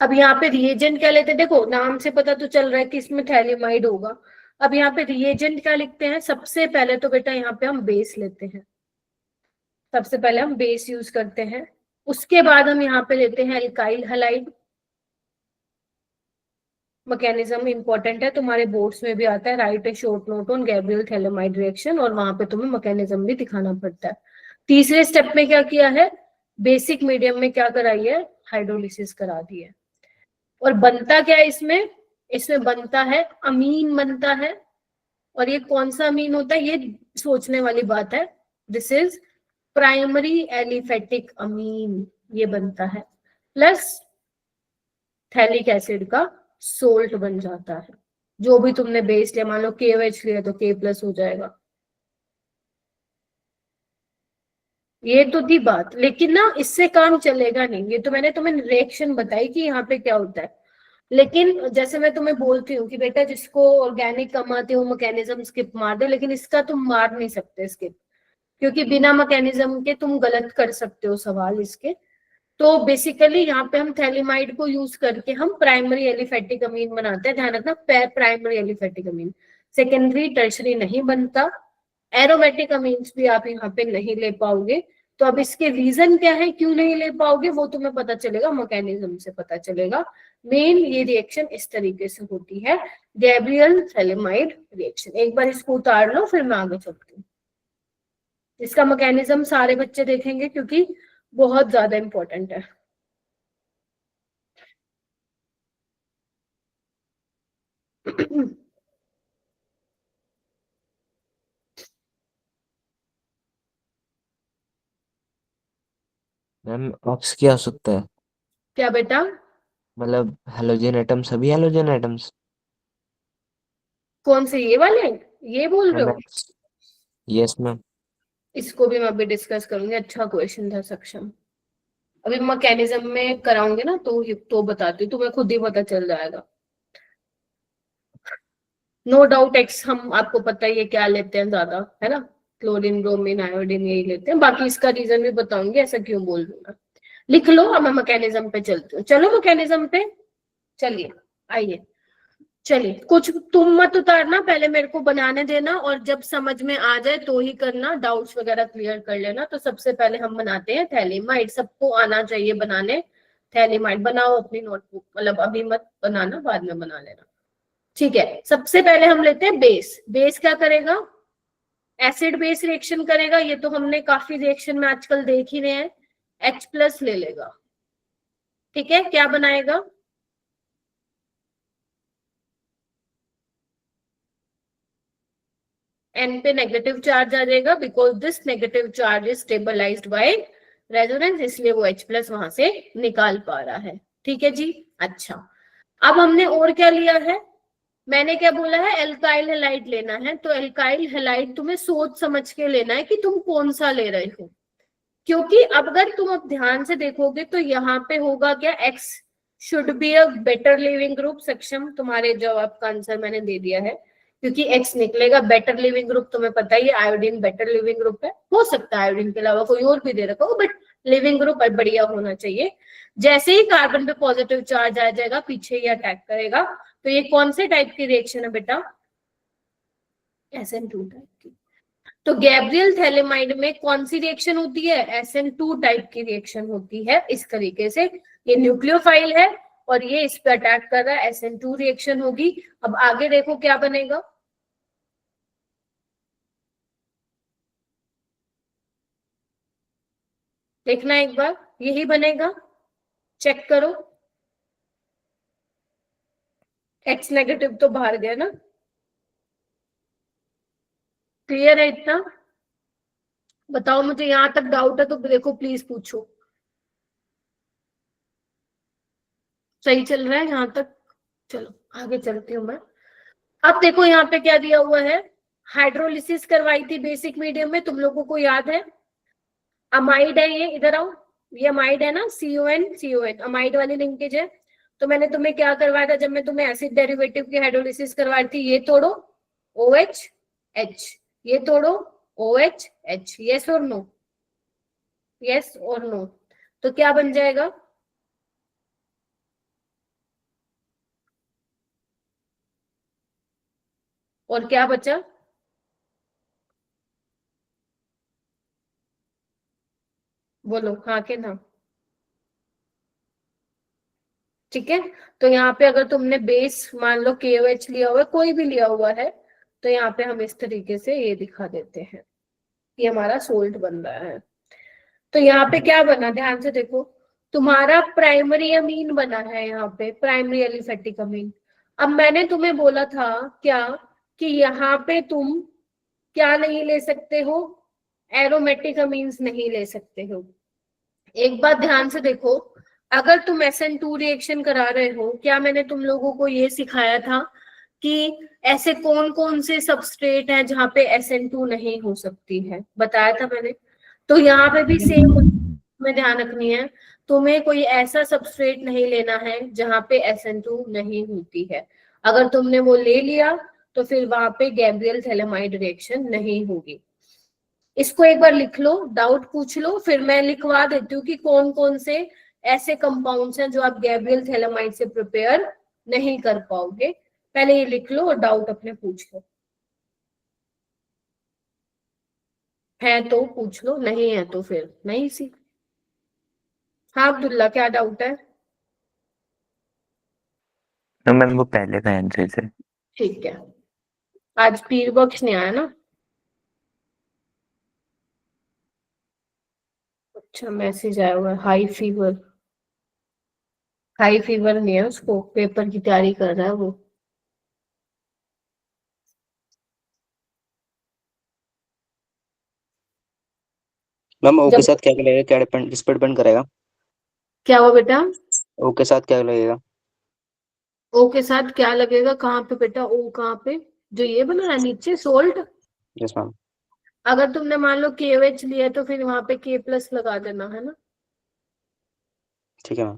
S1: अब यहाँ पे रिएजेंट क्या लेते हैं, देखो नाम से पता तो चल रहा है कि इसमें थैलेमाइड होगा। अब यहाँ पे रिएजेंट क्या लिखते हैं, सबसे पहले तो बेटा यहाँ पे हम बेस लेते हैं, सबसे पहले हम बेस यूज करते हैं, उसके बाद हम यहाँ पे लेते हैं एल्काइल हैलाइड। मैकेनिज्म इंपॉर्टेंट है, तुम्हारे बोर्ड्स में भी आता है, right A short note on Gabriel phthalimide reaction, और वहां पे तुम्हें मैकेनिज्म भी दिखाना पड़ता है। तीसरे स्टेप में क्या किया है, बेसिक मीडियम में क्या कराई है, हाइड्रोलिसिस करा दी है। और बनता क्या है इसमें, इसमें बनता है अमीन बनता है, और ये कौन सा अमीन होता है ये सोचने वाली बात है, दिस इज प्राइमरी एलिफेटिक अमीन, ये बनता है, प्लस थैलिक एसिड का सोल्ट बन जाता है। जो भी तुमने बेस लिया, मान लो KOH लिया तो K+ हो जाएगा। ये तो थी बात, लेकिन ना इससे काम चलेगा नहीं, ये तो मैंने तुम्हें रिएक्शन बताई कि यहाँ पे क्या होता है। लेकिन जैसे मैं तुम्हें बोलती हूँ कि बेटा जिसको ऑर्गेनिक कम आते हो मैकेनिज्म स्किप मार दो, लेकिन इसका तुम मार नहीं सकते स्किप, क्योंकि बिना मैकेनिज्म के तुम गलत कर सकते हो सवाल इसके। तो बेसिकली यहाँ पे हम थैलेमाइड को यूज करके हम प्राइमरी एलिफेटिक अमीन बनाते हैं, ध्यान रखना प्राइमरी एलिफेटिक अमीन, सेकेंडरी टर्शरी नहीं बनता। एरोमेटिक अमीन्स भी आप यहाँ पे नहीं ले पाओगे। तो अब इसके रीजन क्या है, क्यों नहीं ले पाओगे, वो तुम्हें पता चलेगा, मैकेनिज्म से पता चलेगा। मेन ये रिएक्शन इस तरीके से होती है, गैब्रियल थैलेमाइड रिएक्शन। एक बार इसको उतार लो फिर मैं आगे चलती हूँ। इसका मैकेनिज्म सारे बच्चे देखेंगे क्योंकि बहुत ज्यादा इंपॉर्टेंट है।
S10: मैम ऑक्स क्या हो सकता है,
S1: क्या बेटा,
S10: मतलब हेलोजन एटम, सभी हेलोजन एटम्स?
S1: कौन से, ये वाले, ये बोल रहे हो?
S10: Yes ma'am.
S1: इसको भी मैं अभी डिस्कस करूंगी, अच्छा क्वेश्चन था सक्षम। अभी मैकेनिज्म में कराऊंगे ना तो बताती हूँ, तुम्हें खुद ही पता चल जाएगा। नो डाउट एक्स हम आपको पता ही है क्या लेते हैं ज्यादा, है ना, क्लोरीन ब्रोमीन आयोडीन यही लेते हैं। बाकी इसका रीजन भी बताऊंगी, ऐसा क्यों बोल दूंगा। लिख लो, अब मैं मैकेनिज्म पे चलती हूँ। चलो मैकेनिज्म पे चलिए, आइए चलिए। कुछ तुम मत उतारना, पहले मेरे को बनाने देना, और जब समझ में आ जाए तो ही करना, डाउट्स वगैरह क्लियर कर लेना। तो सबसे पहले हम बनाते हैं थैलेमाइड, सबको आना चाहिए बनाने। थैलेमाइड बनाओ अपनी नोटबुक, मतलब अभी मत बनाना, बाद में बना लेना, ठीक है। सबसे पहले हम लेते हैं बेस। बेस क्या करेगा, एसिड बेस रिएक्शन करेगा, ये तो हमने काफी रिएक्शन में आजकल देख ही रहे हैं। H+ ले लेगा, ठीक है। क्या बनाएगा, N पे नेगेटिव चार्ज आ जाएगा because this negative charge is stabilized by resonance, इसलिए वो H प्लस वहां से निकाल पा रहा है। ठीक है जी। अच्छा, अब हमने और क्या लिया है, मैंने क्या बोला है, एल्काइल हैलाइड लेना है। तो एल्काइल हैलाइड तुम्हें सोच समझ के लेना है कि तुम कौन सा ले रहे हो, क्योंकि अब अगर तुम अब ध्यान से देखोगे तो यहाँ पे होगा क्या, X should be a better leaving group. सक्षम, तुम्हारे जवाब का आंसर मैंने दे दिया है, क्योंकि X निकलेगा। बेटर लिविंग ग्रुप तुम्हें पता ही है, आयोडीन बेटर लिविंग ग्रुप है। हो सकता है आयोडीन के अलावा कोई और भी दे रखा हो, बट लिविंग ग्रुप बढ़िया होना चाहिए। जैसे ही कार्बन पे पॉजिटिव चार्ज आ जाएगा, पीछे ही अटैक करेगा। तो ये कौन से टाइप की रिएक्शन है बेटा, SN2 टाइप की। तो गैब्रियल थैलेमाइड में कौन सी रिएक्शन होती है, SN2 टाइप की रिएक्शन होती है। इस तरीके से ये न्यूक्लियोफाइल है और ये इस पे अटैक कर रहा है, SN2 रिएक्शन होगी। अब आगे देखो क्या बनेगा, देखना एक बार, यही बनेगा, चेक करो। X नेगेटिव तो बाहर गया ना, क्लियर है इतना? बताओ मुझे, यहां तक डाउट है तो देखो प्लीज पूछो। सही चल रहा है यहां तक? चलो आगे चलती हूँ मैं। अब देखो यहाँ पे क्या दिया हुआ है, हाइड्रोलिसिस करवाई थी बेसिक मीडियम में, तुम लोगों को याद है। अमाइड है ये, इधर आओ, ये अमाइड है ना, CON अमाइड वाली लिंकेज है। तो मैंने तुम्हें क्या करवाया था जब मैं तुम्हें एसिड डेरिवेटिव की हाइड्रोलिसिस करवाई थी, ये तोड़ो OH, ये तोड़ो OH, यस और नो, यस और नो। तो क्या बन जाएगा, और क्या बचा, बोलो हाँ के ना। ठीक है, तो यहाँ पे अगर तुमने बेस मान लो KOH लिया हुआ है, कोई भी लिया हुआ है, तो यहाँ पे हम इस तरीके से ये दिखा देते हैं, ये हमारा सोल्ट बन रहा है। तो यहाँ पे क्या बना, ध्यान से देखो, तुम्हारा प्राइमरी अमीन बना है यहाँ पे, प्राइमरी एलिफेटिक अमीन। अब मैंने तुम्हें बोला था क्या, कि यहाँ पे तुम क्या नहीं ले सकते हो, एरोमेटिक अमीन्स नहीं ले सकते हो। एक बात ध्यान से देखो, अगर तुम SN2 रिएक्शन करा रहे हो, क्या मैंने तुम लोगों को ये सिखाया था कि ऐसे कौन कौन से सबस्ट्रेट हैं जहाँ पे SN2 नहीं हो सकती है, बताया था मैंने। तो यहाँ पे भी सेम में ध्यान रखनी है, तुम्हें कोई ऐसा सबस्ट्रेट नहीं लेना है जहाँ पे SN2 नहीं होती है। अगर तुमने वो ले लिया तो फिर वहां पे गैब्रियल थैलेमाइड रिएक्शन नहीं होगी। इसको एक बार लिख लो, डाउट पूछ लो, फिर मैं लिखवा देती हूँ कि कौन कौन से ऐसे कंपाउंड्स हैं जो आप गैब्रियल थैलेमाइड से प्रिपेयर नहीं कर पाओगे। पहले ये लिख लो और डाउट अपने पूछ लो, है तो पूछ लो, नहीं है तो फिर नहीं सी। हाँ अब्दुल्ला, क्या डाउट है?
S3: तो मैम वो पहले का आंसर है।
S1: ठीक है, आज पीर बख्श नहीं आया ना? अच्छा मैसेज आया हुआ है, हाई फीवर नहीं है उसको, पेपर की तैयारी कर रहा है वो।
S9: मैम ओ के
S1: जब
S9: साथ क्या लगेगा, क्या डिपेंड, किस पर डिपेंड करेगा?
S1: क्या हुआ बेटा?
S9: ओ के साथ क्या लगेगा?
S1: ओ के साथ क्या लगेगा, कहाँ पे बेटा, ओ कहाँ पे, जो ये बना है नीचे सोल्ट।
S9: Yes ma'am.
S1: अगर तुमने मान लो KOH लिया तो फिर वहां पे K प्लस लगा देना, है ना।
S9: ठीक है मैम।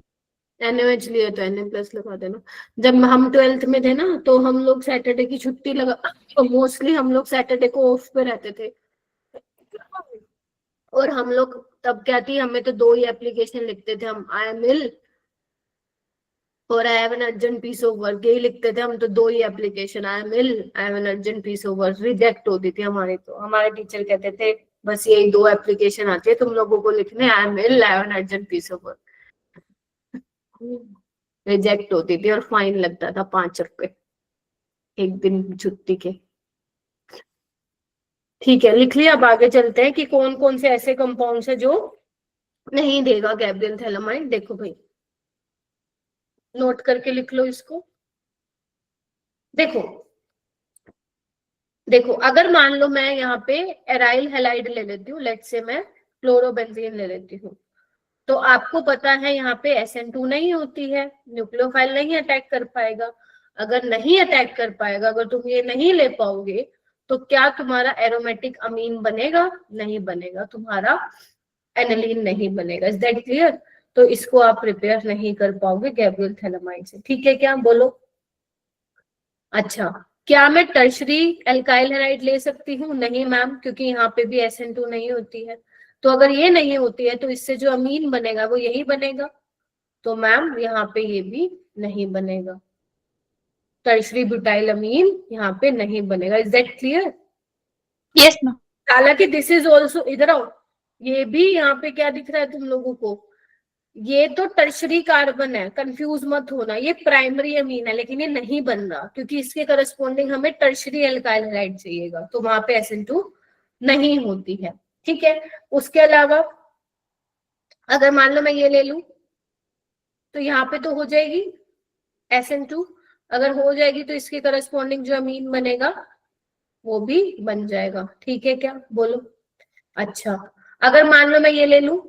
S1: NaOH लिया तो Na प्लस लगा देना। जब हम 12th में थे ना, तो हम लोग सैटरडे की छुट्टी लगा, तो मोस्टली हम लोग सैटरडे को ऑफ पे रहते थे, और हम लोग तब क्या थी, हमें तो 2 ही एप्लीकेशन लिखते थे हम, IML और I have an urgent piece of work, यही लिखते थे हम तो, 2 ही application, IML, I have an urgent piece of work. Reject होती थी हमारी, तो हमारे टीचर कहते थे बस यही 2 एप्लीकेशन आती है तुम लोगों को लिखने, IML, I have an urgent piece of work. Reject होती थी और फाइन लगता था 5 रुपए एक दिन छुट्टी के। ठीक है, लिख लिया। अब आगे चलते हैं कि कौन कौन से ऐसे कंपाउंड्स है जो नहीं देगा गैब्रियल थैलेमाइड। देखो भाई, नोट करके लिख लो इसको। देखो देखो अगर मान लो मैं यहाँ पे एराइल हैलाइड ले लेती हूँ, लेट्स से मैं क्लोरोबेंजीन ले लेती हूँ, तो आपको पता है यहाँ पे SN2 नहीं होती है, न्यूक्लियोफाइल नहीं अटैक कर पाएगा। अगर नहीं अटैक कर पाएगा, अगर तुम ये नहीं ले पाओगे, तो क्या तुम्हारा एरोमेटिक अमीन बनेगा? नहीं बनेगा, तुम्हारा एनिलीन नहीं बनेगा। Is that clear? तो इसको आप प्रिपेयर नहीं कर पाओगे गैब्रियल थैलामाइड से। ठीक है क्या? बोलो। अच्छा, क्या मैं टर्शरी एल्काइल हैलाइड ले सकती हूँ? नहीं मैम, क्योंकि यहाँ पे भी SN2 नहीं होती है। तो अगर ये नहीं होती है तो इससे जो अमीन बनेगा वो यही बनेगा, तो मैम यहाँ पे ये भी नहीं बनेगा, टर्शरी ब्यूटाइल अमीन यहाँ पे नहीं बनेगा। Is that clear?
S8: Yes ma'am.
S1: हालांकि दिस इज ऑल्सो, इधर आओ, ये भी यहाँ पे क्या दिख रहा है तुम लोगों को? ये तो टर्शरी कार्बन है, कंफ्यूज मत होना, ये प्राइमरी अमीन है, लेकिन ये नहीं बन रहा क्योंकि इसके करस्पॉन्डिंग हमें टर्शरी एल्काइल हैलाइड चाहिएगा, तो वहां पे SN2 नहीं होती है। ठीक है, उसके अलावा अगर मान लो मैं ये ले लूं, तो यहाँ पे तो हो जाएगी SN2, अगर हो जाएगी तो इसके करस्पॉन्डिंग जो अमीन बनेगा वो भी बन जाएगा। ठीक है क्या? बोलो। अच्छा, अगर मान लो मैं ये ले लूं,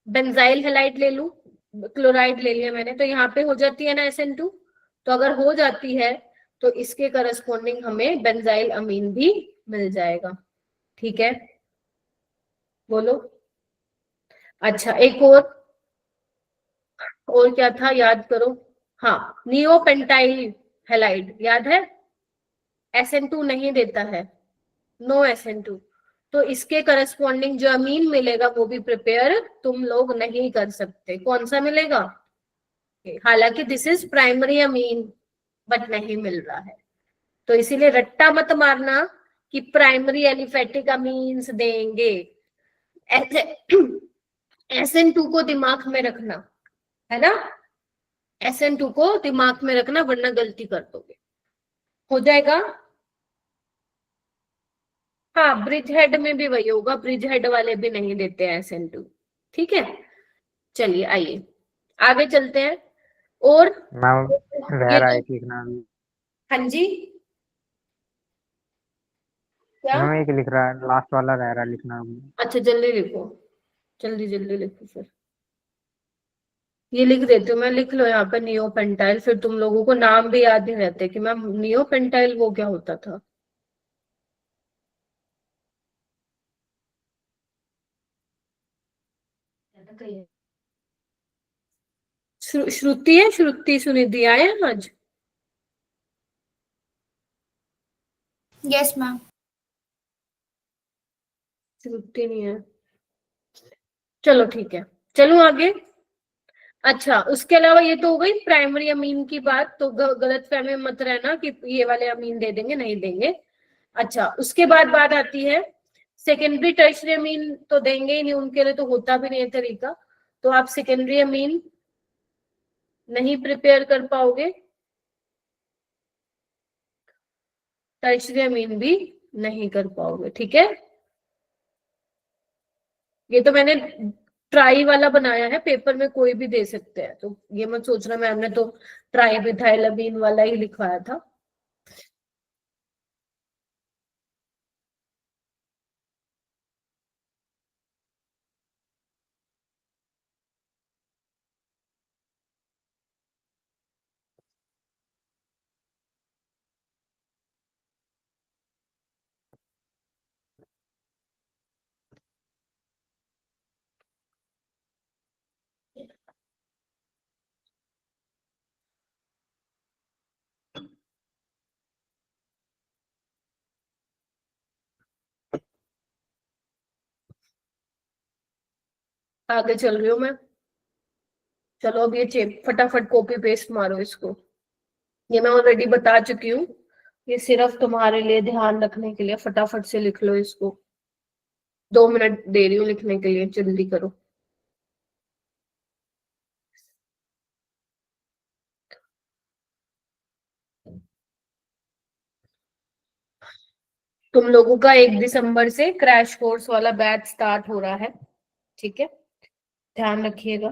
S1: बेंजाइल हैलाइड ले लूं, क्लोराइड ले लिया मैंने, तो यहाँ पे हो जाती है ना SN2, तो अगर हो जाती है तो इसके करस्पॉन्डिंग हमें बेंजाइल अमीन भी मिल जाएगा। ठीक है, बोलो। अच्छा, एक और क्या था, याद करो। हाँ, नियोपेंटाइल हैलाइड, याद है? SN2 नहीं देता है, नो SN2, तो इसके करस्पॉन्डिंग जो अमीन मिलेगा वो भी प्रिपेयर तुम लोग नहीं कर सकते। कौन सा मिलेगा? हालांकि this is primary amine, but नहीं मिल रहा है, तो इसीलिए रट्टा मत मारना कि प्राइमरी एलिफेटिक अमीन्स देंगे। SN2 को दिमाग में रखना है ना, SN2 को दिमाग में रखना, वरना गलती कर दोगे। हो जाएगा? हाँ, ब्रिज हेड में भी वही होगा, ब्रिज हेड वाले भी नहीं देते हैं SN2। ठीक है, चलिए आइए आगे चलते हैं। और
S7: मैम
S1: ये
S7: रह
S1: तो,
S7: एक लिखना अभी।
S1: हाँ जी, क्या?
S7: मैम एक लिख रहा है, लास्ट वाला रह रहा है लिखना अभी।
S1: अच्छा, जल्दी लिखो, जल्दी जल्दी लिखो, फिर ये लिख देती हूँ मैं, लिख लो यहाँ पे नियोपेंटाइल, फिर तुम लोगों को नाम भी याद नहीं रहते कि मैम नियोपेंटाइल वो क्या होता था। श्रुति है, श्रुति सुनिधि आए हैं आज?
S8: Yes ma'am.
S1: श्रुति नहीं है, चलो ठीक है, चलो आगे। अच्छा, उसके अलावा ये तो हो गई प्राइमरी अमीन की बात, तो गलत फहमी में मत रहना कि ये वाले अमीन दे देंगे, नहीं देंगे। अच्छा, उसके बाद बात आती है सेकेंडरी टर्शरी अमीन, तो देंगे ही नहीं, उनके लिए तो होता भी नहीं है तरीका, तो आप सेकेंडरी अमीन नहीं प्रिपेयर कर पाओगे, टर्शरी अमीन भी नहीं कर पाओगे। ठीक है, ये तो मैंने ट्राई वाला बनाया है, पेपर में कोई भी दे सकते हैं, तो ये मत सोचना मैम ने तो ट्राई मिथाइल अमीन वाला ही लिखवाया था। आगे चल रही हूँ मैं, चलो अब ये फटाफट कॉपी पेस्ट मारो इसको, ये मैं ऑलरेडी बता चुकी हूँ, ये सिर्फ तुम्हारे लिए ध्यान रखने के लिए, फटाफट से लिख लो इसको, 2 मिनट दे रही हूँ लिखने के लिए, जल्दी करो। तुम लोगों का 1 दिसंबर से क्रैश कोर्स वाला बैच स्टार्ट हो रहा है, ठीक है, ध्यान रखिएगा।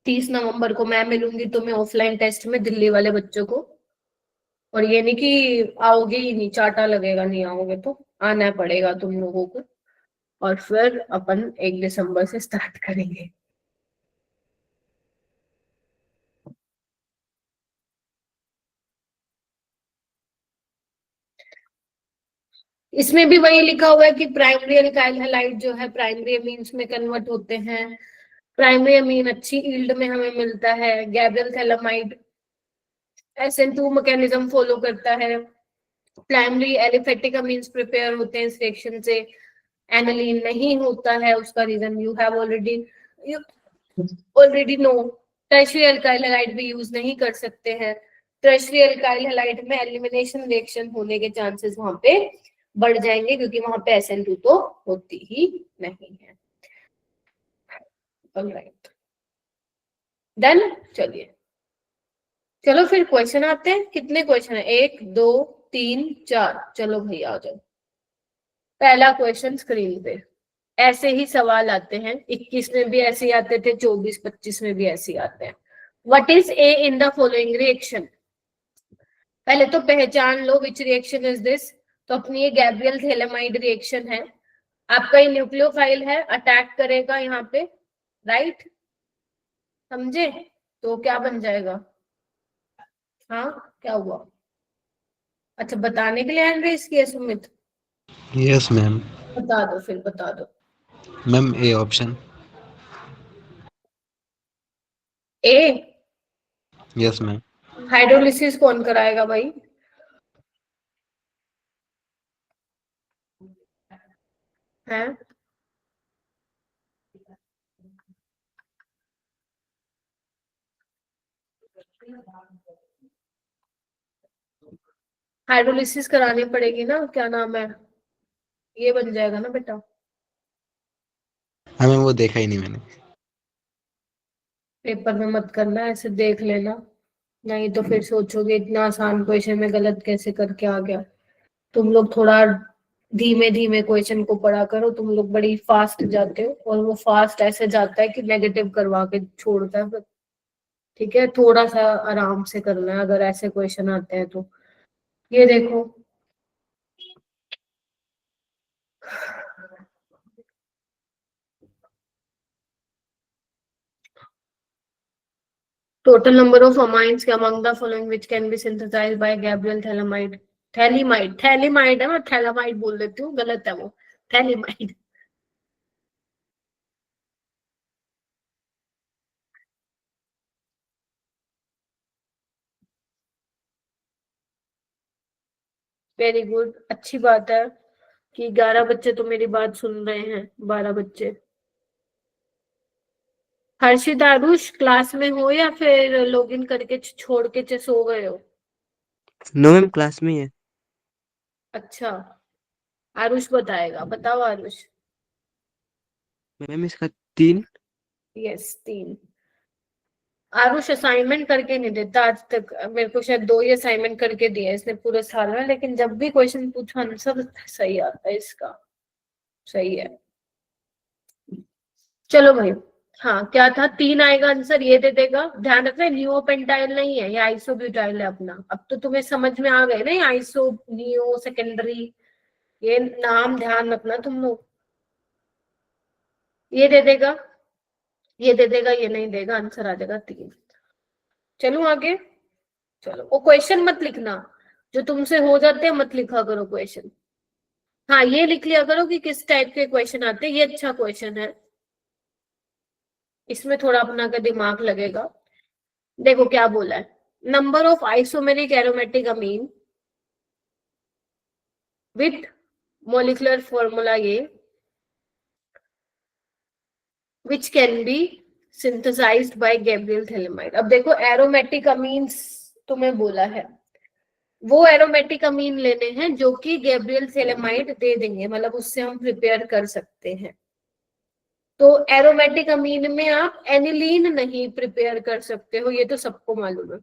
S1: 30 नवंबर को मैं मिलूंगी तुम्हें ऑफलाइन टेस्ट में, दिल्ली वाले बच्चों को। और ये नहीं कि आओगे ही नहीं, चाटा लगेगा नहीं आओगे, तो आना पड़ेगा तुम लोगों को। और फिर अपन 1 दिसंबर से स्टार्ट करेंगे। इसमें भी वही लिखा हुआ है कि प्राइमरी अल्काइल हैलाइड जो है प्राइमरी अमीन्स में कन्वर्ट होते हैं। प्राइमरी अमीन अच्छी यील्ड में हमें मिलता है। Gabriel phthalimide SN2 mechanism follow करता है। प्राइमरी एलिफेटिक अमीन्स प्रिपेयर होते हैं इस रिएक्शन से। एनालीन नहीं होता है, उसका reason you have already know. Tertiary alkyl halide भी यूज नहीं कर सकते हैं। टर्शियरी अल्काइल हैलाइड में एलिमिनेशन रिएक्शन होने के चांसेस वहां पे बढ़ जाएंगे, क्योंकि वहां पे SN2 तो होती ही नहीं है। Alright done. चलिए चलो फिर क्वेश्चन आते हैं। कितने क्वेश्चन है? 1 2 3 4। चलो भाई आ जाओ। पहला क्वेश्चन स्क्रीन पे। ऐसे ही सवाल आते हैं, 21 में भी ऐसे ही आते थे, 24 25 में भी ऐसे ही आते हैं। What is a in the following reaction? पहले तो पहचान लो विच रिएक्शन इज दिस। तो अपनी ये गैब्रियल थैलामाइड रिएक्शन है। आपका ये न्यूक्लियोफाइल है, अटैक करेगा यहाँ पे, राइट? समझे? तो क्या बन जाएगा? हाँ क्या हुआ? अच्छा बताने के लिए हैंड रेज किया सुमित?
S11: Yes ma'am.
S1: बता दो फिर, बता दो।
S11: Ma'am A option.
S1: A?
S11: Yes ma'am.
S1: Hydrolysis कौन कराएगा भाई? है? हाइड्रोलिसिस करानी पड़ेगी ना, क्या नाम है, ये बन जाएगा ना बेटा।
S11: हाँ मैम वो देखा ही नहीं मैंने।
S1: पेपर में मत करना, ऐसे देख लेना, नहीं तो फिर सोचोगे इतना आसान क्वेश्चन में गलत कैसे करके आ गया। तुम लोग थोड़ा धीमे धीमे क्वेश्चन को पढ़ा करो, तुम लोग बड़ी फास्ट जाते हो, और वो फास्ट ऐसे जाता है कि नेगेटिव करवा के छोड़ता है। ठीक है, थोड़ा सा आराम से करना है अगर ऐसे क्वेश्चन आते हैं तो। ये देखो total number of amines among the following which can be synthesized by Gabriel thalamide। Phthalimide, phthalimide है, मैं थैलामाइड बोल देती हूँ, गलत है वो, थैलीमाइड। वेरी गुड, अच्छी बात है कि 11 बच्चे तो मेरी बात सुन रहे हैं, 12 बच्चे। हर्षित आरुष क्लास में हो या फिर लॉगिन करके छोड़ के सो गए हो?
S10: नो मैम क्लास में ही है।
S1: अच्छा आरुष बताएगा, बताओ आरुष।
S10: मैम इसका 3।
S1: यस 3। आरुष असाइनमेंट करके नहीं देता आज तक, मेरे को शायद 2 ही असाइनमेंट करके दिए इसने पूरे साल में, लेकिन जब भी क्वेश्चन पूछा आंसर सही आता है इसका। सही है, चलो भाई। हाँ क्या था? 3 आएगा आंसर, ये दे देगा। ध्यान रखना नियोपेंटाइल नहीं है, ये आइसोब्यूटाइल है अपना। अब तो तुम्हें समझ में आ गए ना, ये आइसो नियो सेकेंडरी, ये नाम ध्यान रखना तुम लोग। ये दे देगा, ये दे देगा, ये नहीं देगा, आंसर आ जाएगा 3। चलो आगे। चलो वो क्वेश्चन मत लिखना, जो तुमसे हो जाते हैं मत लिखा करो क्वेश्चन। हाँ ये लिख लिया करो कि किस टाइप के क्वेश्चन आते हैं, ये अच्छा क्वेश्चन है, इसमें थोड़ा अपना का दिमाग लगेगा। देखो क्या बोला है, number of isomeric aromatic amine with molecular formula ये which can be synthesized by Gabriel thalamide। अब देखो एरोमेटिक अमीन्स तुम्हें बोला है, वो एरोमेटिक अमीन लेने हैं जो कि गैब्रियल थैलामाइड दे देंगे, मतलब उससे हम प्रिपेयर कर सकते हैं। तो एरोमेटिक अमीन में आप एनिलीन नहीं प्रिपेयर कर सकते हो, ये तो सबको मालूम है।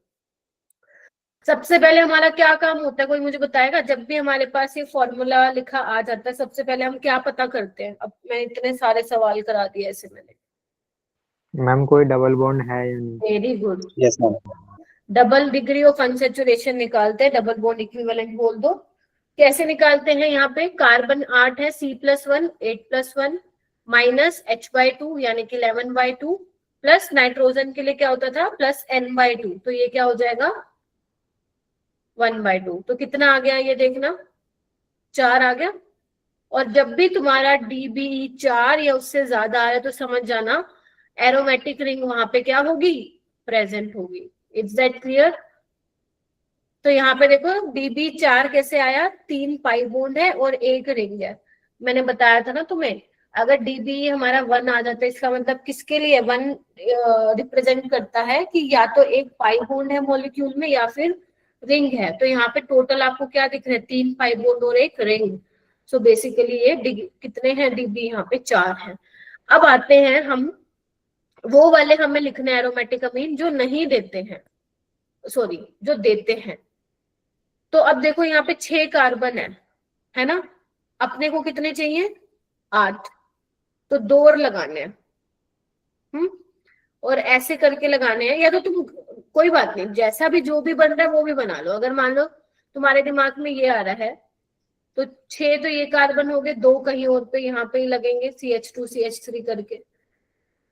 S1: सबसे पहले हमारा क्या काम होता है, कोई मुझे बताएगा? जब भी हमारे पास ये फॉर्मूला लिखा आ जाता है, सबसे पहले हम क्या पता करते हैं? अब मैं इतने सारे सवाल करा दिए ऐसे मैंने।
S7: मैम कोई डबल बॉन्ड है या नहीं?
S1: Very good.
S9: Yes ma'am.
S1: Double degree of unsaturation निकालते हैं, डबल बॉन्ड इक्विवेलेंट बोल दो। कैसे निकालते हैं? यहाँ पे कार्बन 8 है, C+1 8+1 माइनस H/2 यानी कि 11/2 प्लस नाइट्रोजन के लिए क्या होता था प्लस N/2, तो ये क्या हो जाएगा 1/2। तो कितना आ गया ये देखना, 4 आ गया। और जब भी तुम्हारा DBE 4 या उससे ज्यादा आ रहा है तो समझ जाना एरोमेटिक रिंग वहां पे क्या होगी, प्रेजेंट होगी। Is that clear? तो यहाँ पे देखो DB 4 कैसे आया, 3 पाई बॉन्ड है और 1 रिंग है। मैंने बताया था ना तुम्हें, अगर DBE हमारा 1 आ जाता है इसका मतलब किसके लिए 1 रिप्रेजेंट करता है कि या तो एक पाई बॉन्ड है मॉलिक्यूल में या फिर रिंग है। तो यहाँ पे टोटल आपको क्या दिख रहा है, 3 पाई बॉन्ड और 1 रिंग। सो बेसिकली ये कितने हैं DB यहाँ पे 4 हैं। अब आते हैं हम वो वाले हमें लिखने एरोमेटिक अमीन जो नहीं देते हैं, सॉरी जो देते हैं। तो अब देखो यहाँ पे 6 कार्बन है ना, अपने को कितने चाहिए 8, तो 2 और लगाने हैं। और ऐसे करके लगाने हैं, या तो तुम कोई बात नहीं जैसा भी जो भी बन रहा है वो भी बना लो। अगर मान लो तुम्हारे दिमाग में ये आ रहा है तो 6 तो ये कार्बन हो गए, 2 कहीं और पे यहाँ पे ही लगेंगे CH2 CH3 करके,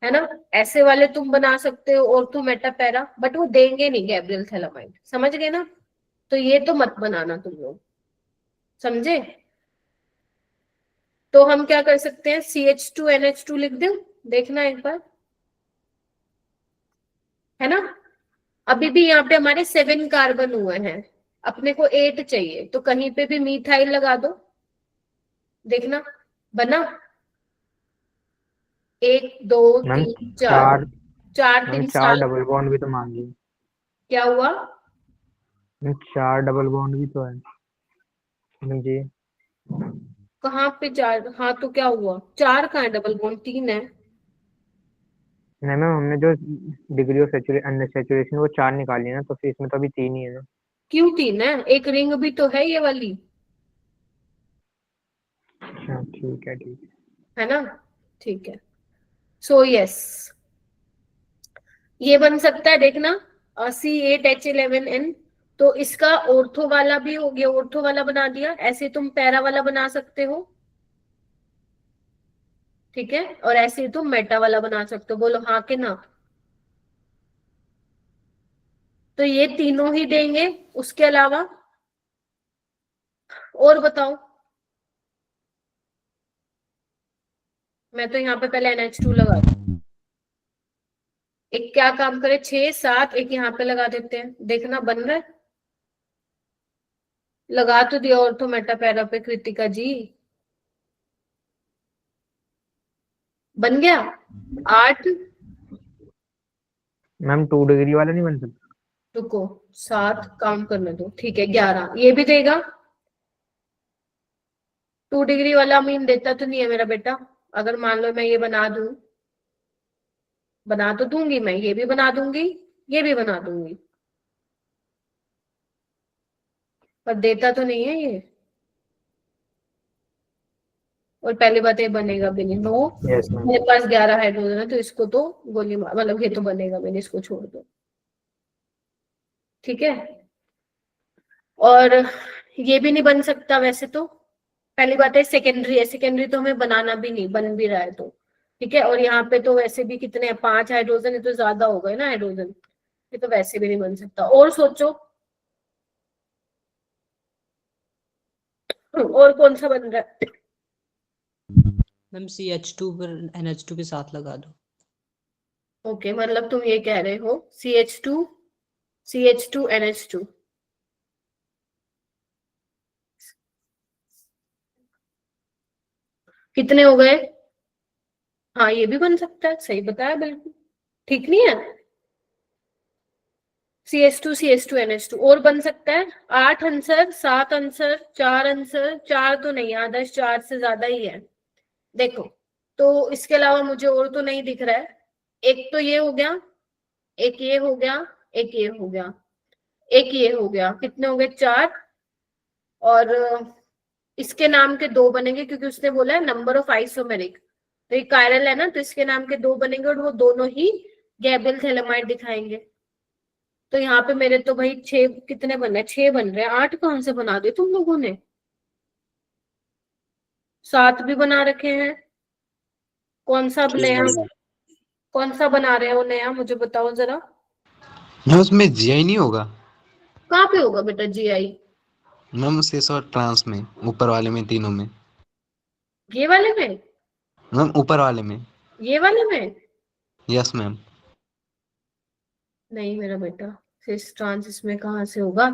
S1: है ना। ऐसे वाले तुम बना सकते हो और तुम मेटा पैरा, बट वो देंगे नहीं गैब्रियल थैलामाइड, समझ गए ना। तो ये तो मत बनाना तुम लोग, समझे। तो हम क्या कर सकते हैं, CH2 NH2 लिख दो, देखना एक बार, है ना। अभी भी यहाँ पे हमारे 7 कार्बन हुए हैं, अपने को 8 चाहिए, तो कहीं पे भी मिथाइल लगा दो, देखना बना 1 2
S7: मैम
S1: 3 4 4 3
S7: 4
S1: 7।
S7: डबल बॉन्ड भी तो मांगी।
S1: क्या हुआ,
S7: 4 डबल बॉन्ड भी तो है जी।
S1: कहाँ पे 4? हाँ तो क्या हुआ, 4 कहाँ है, डबल बॉन्ड 3 है।
S7: नहीं मैम, हमने जो डिग्री ऑफ सैचुरेशन वो 4 निकाली है ना, तो फिर इसमें तो अभी 3 ही है ना।
S1: क्यों 3 है, एक रिंग भी तो है ये वाली,
S7: अच्छा ठीक है
S1: है ना। ठीक है, सो यस ये बन सकता है, देखना C8H11N। तो इसका ऑर्थो वाला भी हो गया, ऑर्थो वाला बना दिया, ऐसे तुम पैरा वाला बना सकते हो, ठीक है। और ऐसे तुम मेटा वाला बना सकते हो, बोलो हाँ कि ना। तो ये तीनों ही देंगे, उसके अलावा और बताओ। मैं तो यहाँ पे पहले NH2 लगा दूं, एक क्या काम करे 6 7, एक यहाँ पे लगा देते हैं, देखना बन रहा है। लगा तो दिया ऑर्थो मेटा पैरा पे कृतिका जी, बन गया 8।
S7: मैम 2 डिग्री वाला नहीं बन सकता?
S1: रुको 7 काउंट करने दो, ठीक है 11 ये भी देगा। 2 डिग्री वाला मीन देता तो नहीं है मेरा बेटा। अगर मान लो मैं ये बना दूं, बना तो दूंगी मैं, ये भी बना दूंगी ये भी बना दूंगी, पर देता तो नहीं है ये। और पहली बात ये बनेगा भी नहीं, नो
S7: यस मैम।
S1: मेरे पास 11 हाइड्रोजन है तो इसको तो गोली मार, मतलब ये तो बनेगा भी नहीं, इसको छोड़ दो, ठीक है। और ये भी नहीं बन सकता वैसे तो, पहली बात है सेकेंडरी है, सेकेंडरी तो हमें बनाना भी नहीं, बन भी रहा है तो ठीक है। और यहाँ पे तो वैसे भी कितने हैं 5 हाइड्रोजन, ये तो ज्यादा हो गए ना हाइड्रोजन, ये तो वैसे भी नहीं बन सकता। और सोचो और कौन सा बन रहा है।
S2: मैम CH2 पर NH2 के साथ लगा दो।
S1: ओके मतलब तुम ये कह रहे हो CH2 NH2, कितने हो गए। हाँ ये भी बन सकता है, सही बताया बिल्कुल, ठीक नहीं है। CH2 NH2 और बन सकता है 8 आंसर 7 आंसर 4 आंसर, 4 तो नहीं, आदर्श 4 से ज्यादा ही है। देखो तो इसके अलावा मुझे और तो नहीं दिख रहा है। एक तो ये हो गया, एक ये हो गया, एक ये हो गया, एक ये हो गया, कितने हो गए 4। और इसके नाम के 2 बनेंगे क्योंकि उसने बोला है नंबर ऑफ आइसोमेरिक, तो ये कायरल है ना, तो इसके नाम के 2 बनेंगे और वो दोनों ही गैब्रियल थैलामाइड दिखाएंगे। तो यहाँ पे मेरे तो भाई 6 कितने बन रहे हैं, 6 बन रहे हैं, 8 कहाँ से बना दिए तुम लोगों ने, 7 भी बना रखे हैं। कौन सा नया, कौन सा बना रहे हो नया, मुझे बताओ जरा।
S11: मैम उसमें जीआई नहीं होगा?
S1: कहाँ पे होगा बेटा जीआई?
S11: मैम सेस और ट्रांस में, ऊपर वाले में, तीनों में।
S1: ये वाले में?
S11: मैम ऊपर वाले में।
S1: ये वाले में?
S11: Yes ma'am.
S1: नहीं मेरा बेटा, सिस ट्रांस इसमें कहाँ से होगा?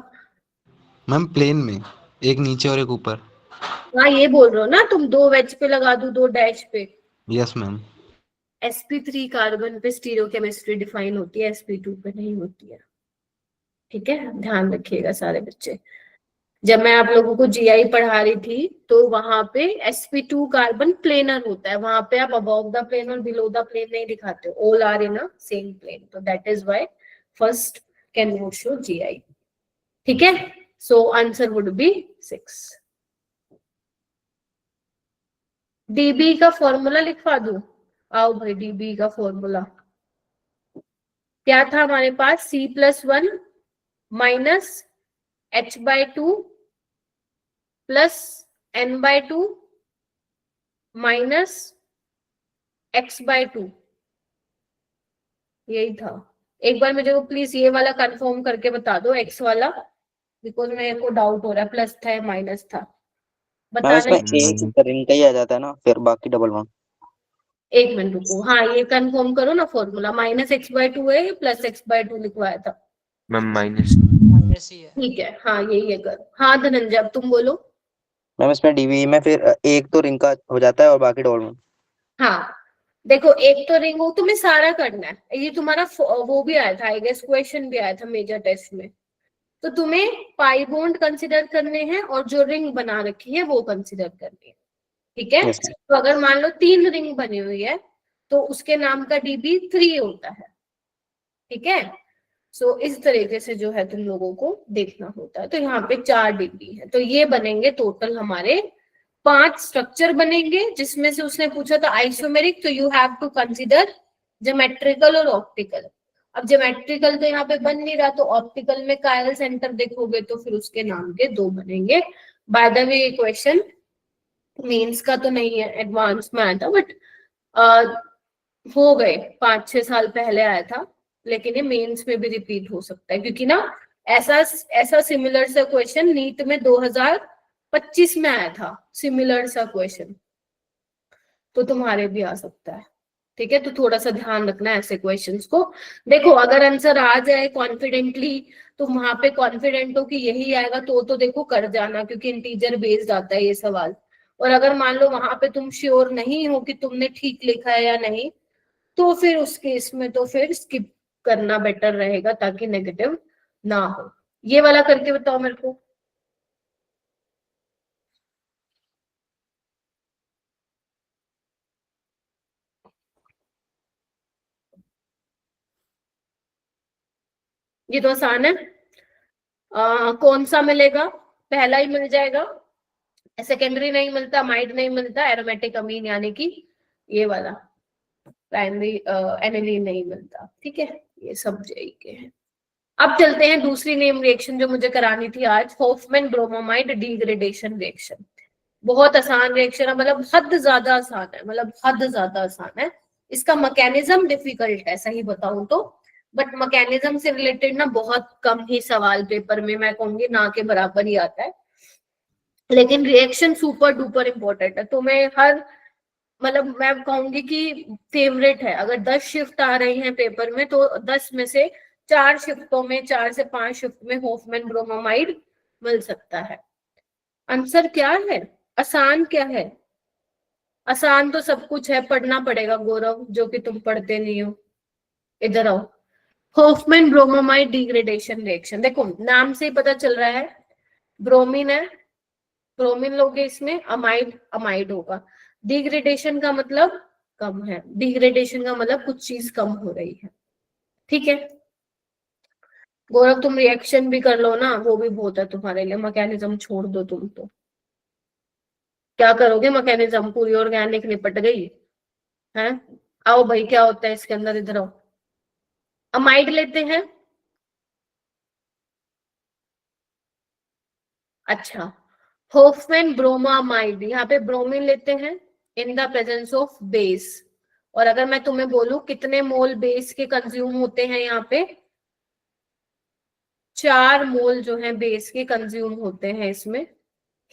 S11: मैम प्लेन में, एक नीचे और एक ऊपर।
S1: हाँ ये बोल रहे हो ना तुम, 2 वेज पे लगा दूं, 2 डैश पे।
S11: Yes ma'am.
S1: sp3 कार्बन पे स्टीरियोकेमिस्ट्री डिफाइन होती है, sp2 पे नहीं होती है। ठीक है, ध्यान रखिएगा सारे बच्चे। जब मैं आप लोगों को जीआई पढ़ा रही थी तो वहां पे sp2 कार्बन प्लेनर होता है, वहां पे आप अबव द प्लेन और बिलो द प्लेन नहीं दिखाते, all are in a same plane, तो that is why first can not show GI. ठीक है, so answer would be 6। DB का फॉर्मूला लिखवा दूं? आओ भाई, डीबी का फॉर्मूला क्या था हमारे पास, C+1 minus h/2 plus n/2 minus x/2, यही था। एक बार मुझे को प्लीज ये वाला कंफर्म करके बता दो, x वाला, बिकॉज मेरे को डाउट हो रहा है प्लस था या माइनस था,
S9: मैम
S1: बताना।
S9: इसमें एक रिंग का ही आ जाता है ना, फिर बाकी डबल वन।
S1: एक मिनट रुको, हाँ ये कंफर्म करो ना फॉर्मूला, माइनस x/2 है, प्लस x/2 लिखवाया था?
S10: Ma'am minus.
S2: माइनस ही है।
S1: ठीक है, हाँ यही है कर। हाँ धनंजय अब तुम बोलो।
S9: मैम इसमें डीबी में फिर एक तो रिंग का हो जाता है और बाकी डबल वन।
S1: हाँ देखो, एक तो रिंग हो, तुम्हें सारा करना है, ये तुम्हारा वो भी आया था आई गेस, क्वेश्चन भी आया था मेजर टेस्ट में। तो तुम्हें पाई बॉन्ड कंसिडर करने हैं और जो रिंग बना रखी है वो कंसिडर करनी है। ठीक है,
S9: Yes.
S1: तो अगर मान लो 3 रिंग बनी हुई है तो उसके नाम का डीबी 3 होता है। ठीक है, सो इस तरीके से जो है तुम लोगों को देखना होता है। तो यहाँ पे 4 डीबी है, तो ये बनेंगे टोटल हमारे 5 स्ट्रक्चर बनेंगे, जिसमें से उसने पूछा था आइसोमेरिक, तो you have to consider geometrical और ऑप्टिकल। अब ज्योमेट्रिकल तो यहाँ पे बन नहीं रहा, तो ऑप्टिकल में कायल सेंटर देखोगे तो फिर उसके नाम के 2 बनेंगे। बाय द वे ये क्वेश्चन मेंस का तो नहीं है, एडवांस में आया था, बट हो गए 5-6 साल पहले आया था, लेकिन ये मेंस में भी रिपीट हो सकता है, क्योंकि ना ऐसा सिमिलर सा क्वेश्चन नीट में 2025 में आया था, सिमिलर सा क्वेश्चन, तो तुम्हारे भी आ सकता है। ठीक है, तो थोड़ा सा ध्यान रखना है ऐसे क्वेश्चंस को। देखो अगर आंसर आ जाए कॉन्फिडेंटली, तो वहां पे कॉन्फिडेंट हो कि यही आएगा, तो देखो कर जाना, क्योंकि इंटीजर बेस्ड आता है ये सवाल। और अगर मान लो वहां पे तुम श्योर नहीं हो कि तुमने ठीक लिखा है या नहीं, तो फिर उस केस में तो फिर स्किप करना बेटर रहेगा, ताकि नेगेटिव ना हो। ये वाला करके बताओ मेरे को। ये तो आसान है। कौन सा मिलेगा? पहला ही मिल जाएगा, सेकेंडरी नहीं मिलता, माइड नहीं मिलता, एरोमेटिक अमीन यानी कि ये वाला प्राइमरी एनिलीन नहीं मिलता। ठीक है, ये सब जेई के हैं। अब चलते हैं दूसरी नेम रिएक्शन जो मुझे करानी थी आज, होफमैन ब्रोमोमाइड डिग्रेडेशन रिएक्शन। बहुत आसान रिएक्शन है, मतलब हद ज्यादा आसान है, मतलब हद ज्यादा आसान है। इसका मैकेनिज्म डिफिकल्ट है सही बताऊं तो, बट मैकेनिज्म से रिलेटेड ना बहुत कम ही सवाल पेपर में, मैं कहूंगी ना के बराबर ही आता है, लेकिन रिएक्शन सुपर डुपर इंपॉर्टेंट है। तो मैं हर, मतलब मैं कहूंगी कि फेवरेट है। अगर 10 शिफ्ट आ रही हैं पेपर में, तो 10 में से 4 शिफ्टों में, 4 से 5 शिफ्ट में होफमैन ब्रोमोमाइड मिल सकता है। आंसर क्या है? आसान क्या है? आसान तो सब कुछ है, पढ़ना पड़ेगा गौरव, जो कि तुम पढ़ते नहीं हो। इधर आओ, होफमैन ब्रोमोमाइड डिग्रेडेशन रिएक्शन। देखो नाम से ही पता चल रहा है, ब्रोमीन है, ब्रोमीन लोगे इसमें, अमाइड अमाइड होगा। डिग्रेडेशन का मतलब कम है, डिग्रेडेशन का मतलब कुछ चीज कम हो रही है। ठीक है गौरव, तुम रिएक्शन भी कर लो ना, वो भी बहुत है तुम्हारे लिए, मैकेनिज्म छोड़ दो तुम तो। क्या करोगे मैकेनिज्म, पूरी ऑर्गेनिक निपट गई है। आओ भाई, क्या होता है इसके अंदर, इधर आओ। अमाइड लेते हैं, अच्छा, होफमैन ब्रोमामाइड, यहाँ पे ब्रोमीन लेते हैं इन द प्रेजेंस ऑफ बेस, और अगर मैं तुम्हें बोलूं कितने मोल बेस के कंज्यूम होते हैं, यहाँ पे 4 मोल जो है बेस के कंज्यूम होते हैं। इसमें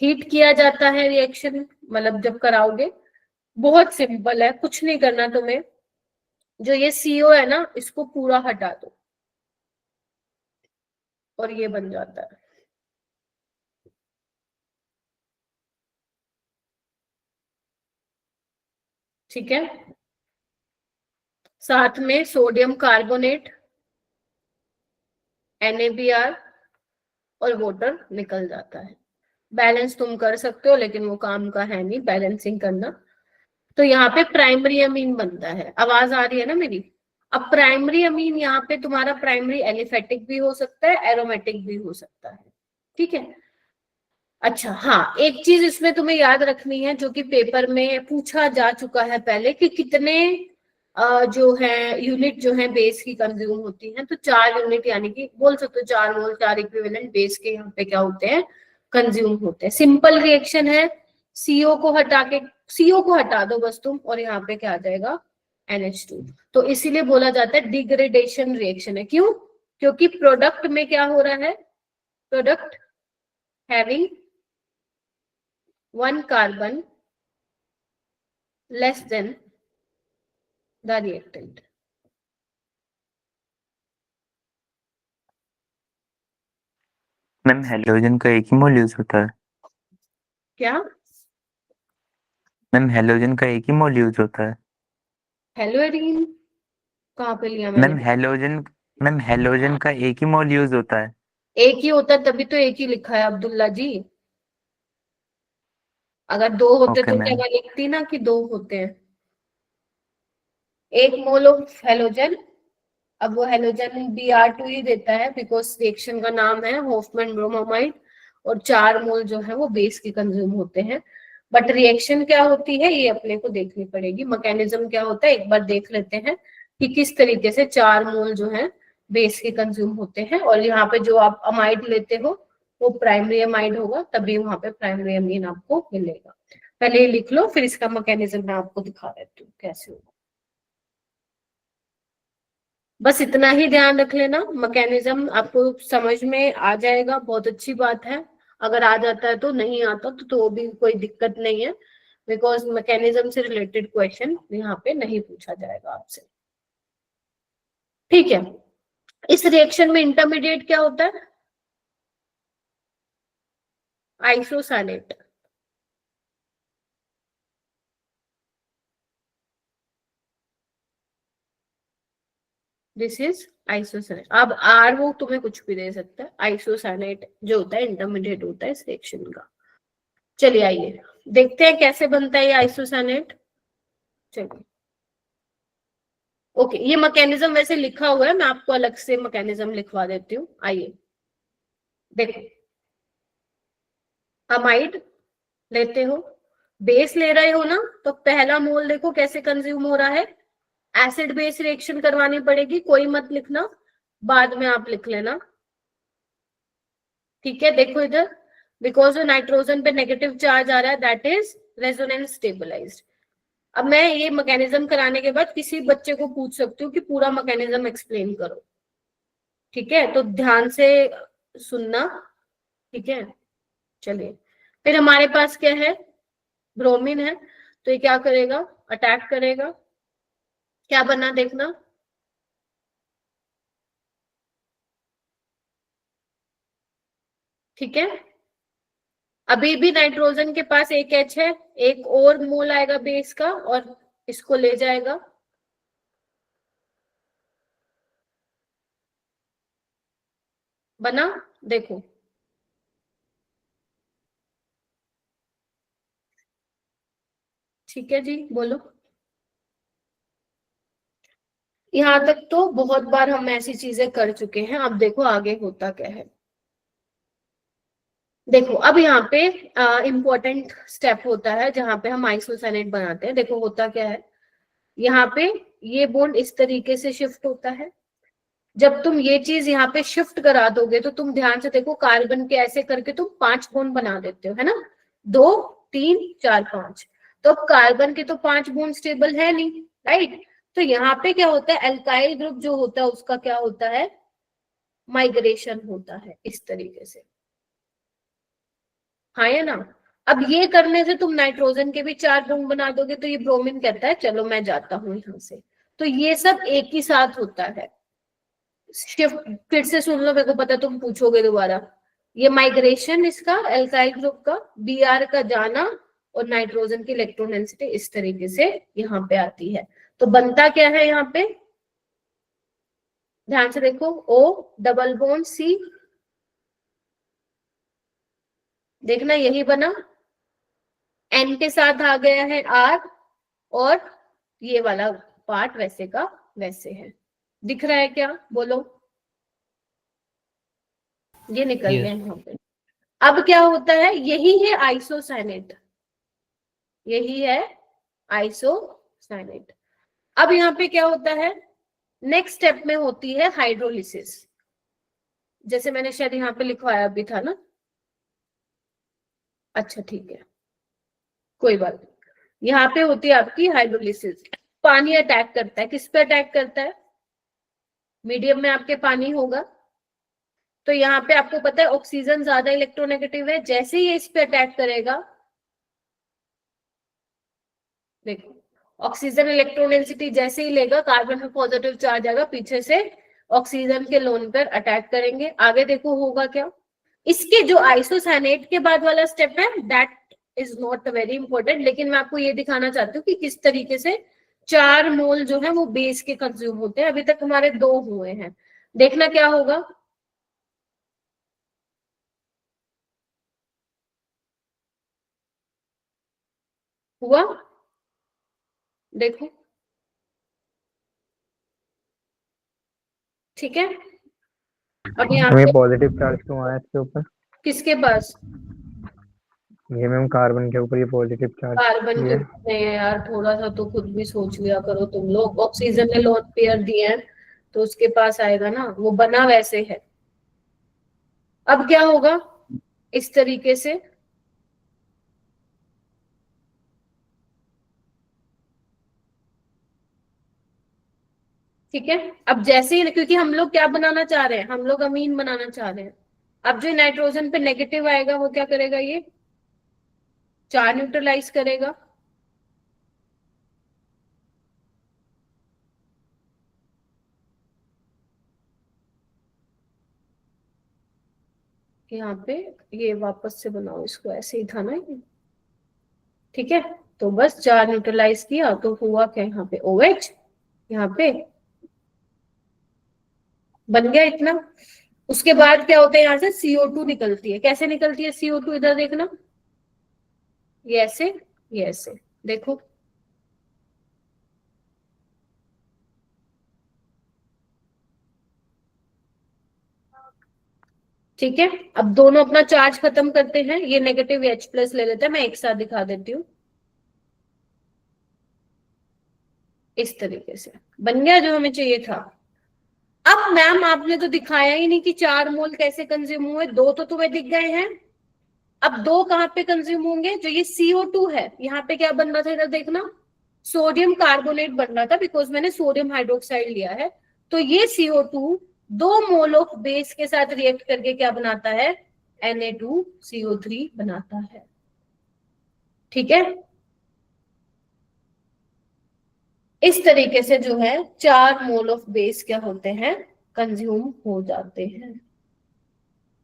S1: हीट किया जाता है रिएक्शन, मतलब जब कराओगे बहुत सिंपल है, कुछ नहीं करना तुम्हें, जो ये CO है ना इसको पूरा हटा दो और ये बन जाता है। ठीक है, साथ में सोडियम कार्बोनेट, NaBr और वाटर निकल जाता है। बैलेंस तुम कर सकते हो लेकिन वो काम का है नहीं बैलेंसिंग करना। तो यहाँ पे प्राइमरी अमीन बनता है। आवाज आ रही है ना मेरी? अब प्राइमरी अमीन यहाँ पे तुम्हारा प्राइमरी एलिफेटिक भी हो सकता है, एरोमेटिक भी हो सकता है। ठीक है, अच्छा हाँ, एक चीज इसमें तुम्हें याद रखनी है जो कि पेपर में पूछा जा चुका है पहले, कि कितने जो है यूनिट जो है बेस की कंज्यूम होती है। तो 4 यूनिट, यानी कि बोल सकते हो 4 मोल 4 इक्विवेलेंट बेस के यहाँ पे क्या होते हैं, कंज्यूम होते हैं। सिंपल रिएक्शन है, CO को हटा दो बस तुम, और यहाँ पे क्या आ जाएगा, NH2। तो इसीलिए बोला जाता है डिग्रेडेशन रिएक्शन है। क्यों? क्योंकि प्रोडक्ट में क्या हो रहा है, product having 1 carbon less than the reactant।
S3: Ma'am halogen का एक ही मोल यूज होता है?
S1: क्या?
S3: मैम हेलोजन का एक ही मोल यूज होता है?
S1: हेलोरीन कहाँ पे लिया मैंने?
S3: मैम हेलोजन का एक ही मोल यूज होता है?
S1: एक ही होता तभी तो एक ही लिखा है अब्दुल्ला जी। अगर 2 होते
S3: ओके
S1: तो क्या
S3: मैम।
S1: मैं लिखती ना कि 2 होते हैं। 1 मोल ऑफ हेलोजन, अब वो हेलोजन Br2 ही देता है बिकॉज रिएक्शन का नाम है होफमैन ब्रोमामाइड, और 4 मोल जो है वो बेस के कंज्यूम होते हैं। बट रिएक्शन क्या होती है ये अपने को देखनी पड़ेगी, मैकेनिज्म क्या होता है एक बार देख लेते हैं कि किस तरीके से 4 मोल जो है बेस के कंज्यूम होते हैं। और यहाँ पे जो आप अमाइड लेते हो वो प्राइमरी अमाइड होगा, तभी वहां पे प्राइमरी अमीन आपको मिलेगा। पहले ये लिख लो, फिर इसका मैकेनिज्म मैं आपको दिखा देती हूँ कैसे होगा। बस इतना ही ध्यान रख लेना, मैकेनिज्म आपको समझ में आ जाएगा, बहुत अच्छी बात है। अगर आ जाता है तो, नहीं आता तो भी कोई दिक्कत नहीं है, बिकॉज मैकेनिज्म से रिलेटेड क्वेश्चन यहाँ पे नहीं पूछा जाएगा आपसे। ठीक है, इस रिएक्शन में इंटरमीडिएट क्या होता है, आइसोसानेट। This is आइसोसानेट। अब आर वो तुम्हें कुछ भी दे सकता है, आइसोसानेट जो होता है इंटरमीडिएट होता है इस रिएक्शन का। चलिए आइए देखते हैं कैसे बनता है ये आइसोसानेट। चलिए ओके, ये मैकेनिज्म वैसे लिखा हुआ है, मैं आपको अलग से मैकेनिज्म लिखवा देती हूँ। आइए देखो, अमाइड लेते हो, बेस ले रहे हो ना, तो पहला मोल देखो कैसे कंज्यूम हो रहा है, एसिड बेस रिएक्शन करवानी पड़ेगी, कोई मत लिखना, बाद में आप लिख लेना। ठीक है, देखो इधर, बिकॉज नाइट्रोजन पे नेगेटिव चार्ज आ रहा है, दैट इज रेजोनेंस स्टेबलाइज्ड। अब मैं ये मैकेनिज्म कराने के बाद किसी बच्चे को पूछ सकती हूँ कि पूरा मैकेनिज्म एक्सप्लेन करो। ठीक है, तो ध्यान से सुनना। ठीक है, चलिए फिर हमारे पास क्या है, ब्रोमीन है, तो ये क्या करेगा, अटैक करेगा, क्या बना देखना, ठीक है। अभी भी नाइट्रोजन के पास एक H है, एक और मोल आएगा बेस का और इसको ले जाएगा, बना, देखो ठीक है जी, बोलो। यहाँ तक तो बहुत बार हम ऐसी चीजें कर चुके हैं, अब देखो आगे होता क्या है। देखो अब यहाँ पे इम्पोर्टेंट स्टेप होता है जहां पे हम आइसोसानेट बनाते हैं। देखो होता क्या है, यहाँ पे ये बॉन्ड इस तरीके से शिफ्ट होता है, जब तुम ये चीज यहाँ पे शिफ्ट करा दोगे तो तुम ध्यान से देखो, कार्बन के ऐसे करके तुम 5 बॉन्ड बना देते हो, है ना, 2 3 4 5। तो अब कार्बन के तो 5 बॉन्ड स्टेबल है नहीं, राइट। तो यहाँ पे क्या होता है, एल्काइल ग्रुप जो होता है उसका क्या होता है, माइग्रेशन होता है इस तरीके से, हाँ या ना। अब ये करने से तुम नाइट्रोजन के भी 4 बॉन्ड बना दोगे, तो ये ब्रोमीन कहता है चलो मैं जाता हूं यहाँ से। तो ये सब एक ही साथ होता है। शिफ्ट फिर से सुन लो, मेरे को पता तुम पूछोगे दोबारा। ये माइग्रेशन इसका एल्काइल ग्रुप का, Br का जाना और नाइट्रोजन की इलेक्ट्रॉन डेंसिटी इस तरीके से यहाँ पे आती है। तो बनता क्या है यहाँ पे, ध्यान से देखो, O डबल बॉन्ड C, देखना यही बना, N के साथ आ गया है R, और ये वाला पार्ट वैसे का वैसे है। दिख रहा है क्या, बोलो। ये निकल गया यहाँ पे। अब क्या होता है, यही है आइसोसाइनेट, यही है आइसोसाइनेट। अब यहाँ पे क्या होता है, नेक्स्ट स्टेप में होती है हाइड्रोलिसिस, जैसे मैंने शायद यहाँ पे लिखवाया भी था ना। अच्छा ठीक है, कोई बात नहीं। यहाँ पे होती है आपकी हाइड्रोलिसिस। पानी अटैक करता है, किस पे अटैक करता है, मीडियम में आपके पानी होगा, तो यहाँ पे आपको पता है ऑक्सीजन ज्यादा इलेक्ट्रोनेगेटिव है, जैसे ही इस पे अटैक करेगा, देखो ऑक्सीजन इलेक्ट्रॉन डेंसिटी जैसे ही लेगा, कार्बन में पॉजिटिव चार्ज आएगा, पीछे से ऑक्सीजन के लोन पर अटैक करेंगे। आगे देखो होगा क्या, इसके जो आइसोसाइनेट के बाद वाला स्टेप है that is not very important, लेकिन मैं आपको ये दिखाना चाहती हूँ कि किस तरीके से 4 मोल जो है वो बेस के कंज्यूम होते हैं। अभी तक हमारे 2 हुए हैं, देखना क्या होगा। हुआ, देखो ठीक है। अब यहाँ पे
S7: पॉजिटिव चार्ज क्यों आया इसके ऊपर,
S1: किसके पास,
S7: ये मैम कार्बन के ऊपर ये पॉजिटिव चार्ज
S1: कार्बन के
S7: ये
S1: ऊपर है यार, थोड़ा सा तो खुद भी सोच लिया करो तुम लोग। ऑक्सीजन ने लोन पेयर दिए हैं तो उसके पास आएगा ना, वो बना वैसे है। अब क्या होगा, इस तरीके से ठीक है। अब जैसे ही, क्योंकि हम लोग क्या बनाना चाह रहे हैं, हम लोग अमीन बनाना चाह रहे हैं। अब जो नाइट्रोजन पे नेगेटिव आएगा वो क्या करेगा, ये 4 न्यूट्रलाइज करेगा, यहाँ पे ये वापस से बनाओ इसको, ऐसे ही था ना ये, ठीक है। तो बस 4 न्यूट्रलाइज किया तो हुआ क्या, यहाँ पे OH, यहाँ पे बन गया इतना। उसके बाद क्या होता है, यहाँ से CO2 निकलती है। कैसे निकलती है CO2, इधर देखना, ये ऐसे, ये ऐसे, देखो ठीक है। अब दोनों अपना चार्ज खत्म करते हैं, ये नेगेटिव H+ ले लेते हैं, मैं एक साथ दिखा देती हूँ। इस तरीके से बन गया जो हमें चाहिए था। अब मैम आपने तो दिखाया ही नहीं कि 4 मोल कैसे कंज्यूम हुए, 2 तो तुम्हें दिख गए हैं। अब 2 कहाँ पे कंज्यूम होंगे, जो ये CO2 है, यहाँ पे क्या बन रहा था, इधर देखना, सोडियम कार्बोनेट बन रहा था, बिकॉज मैंने सोडियम हाइड्रोक्साइड लिया है। तो ये CO2 2 मोल ऑफ बेस के साथ रिएक्ट करके क्या बनाता है, Na2CO3 बनाता है, ठीक है। इस तरीके से जो है 4 मोल ऑफ बेस क्या होते हैं, कंज्यूम हो जाते हैं,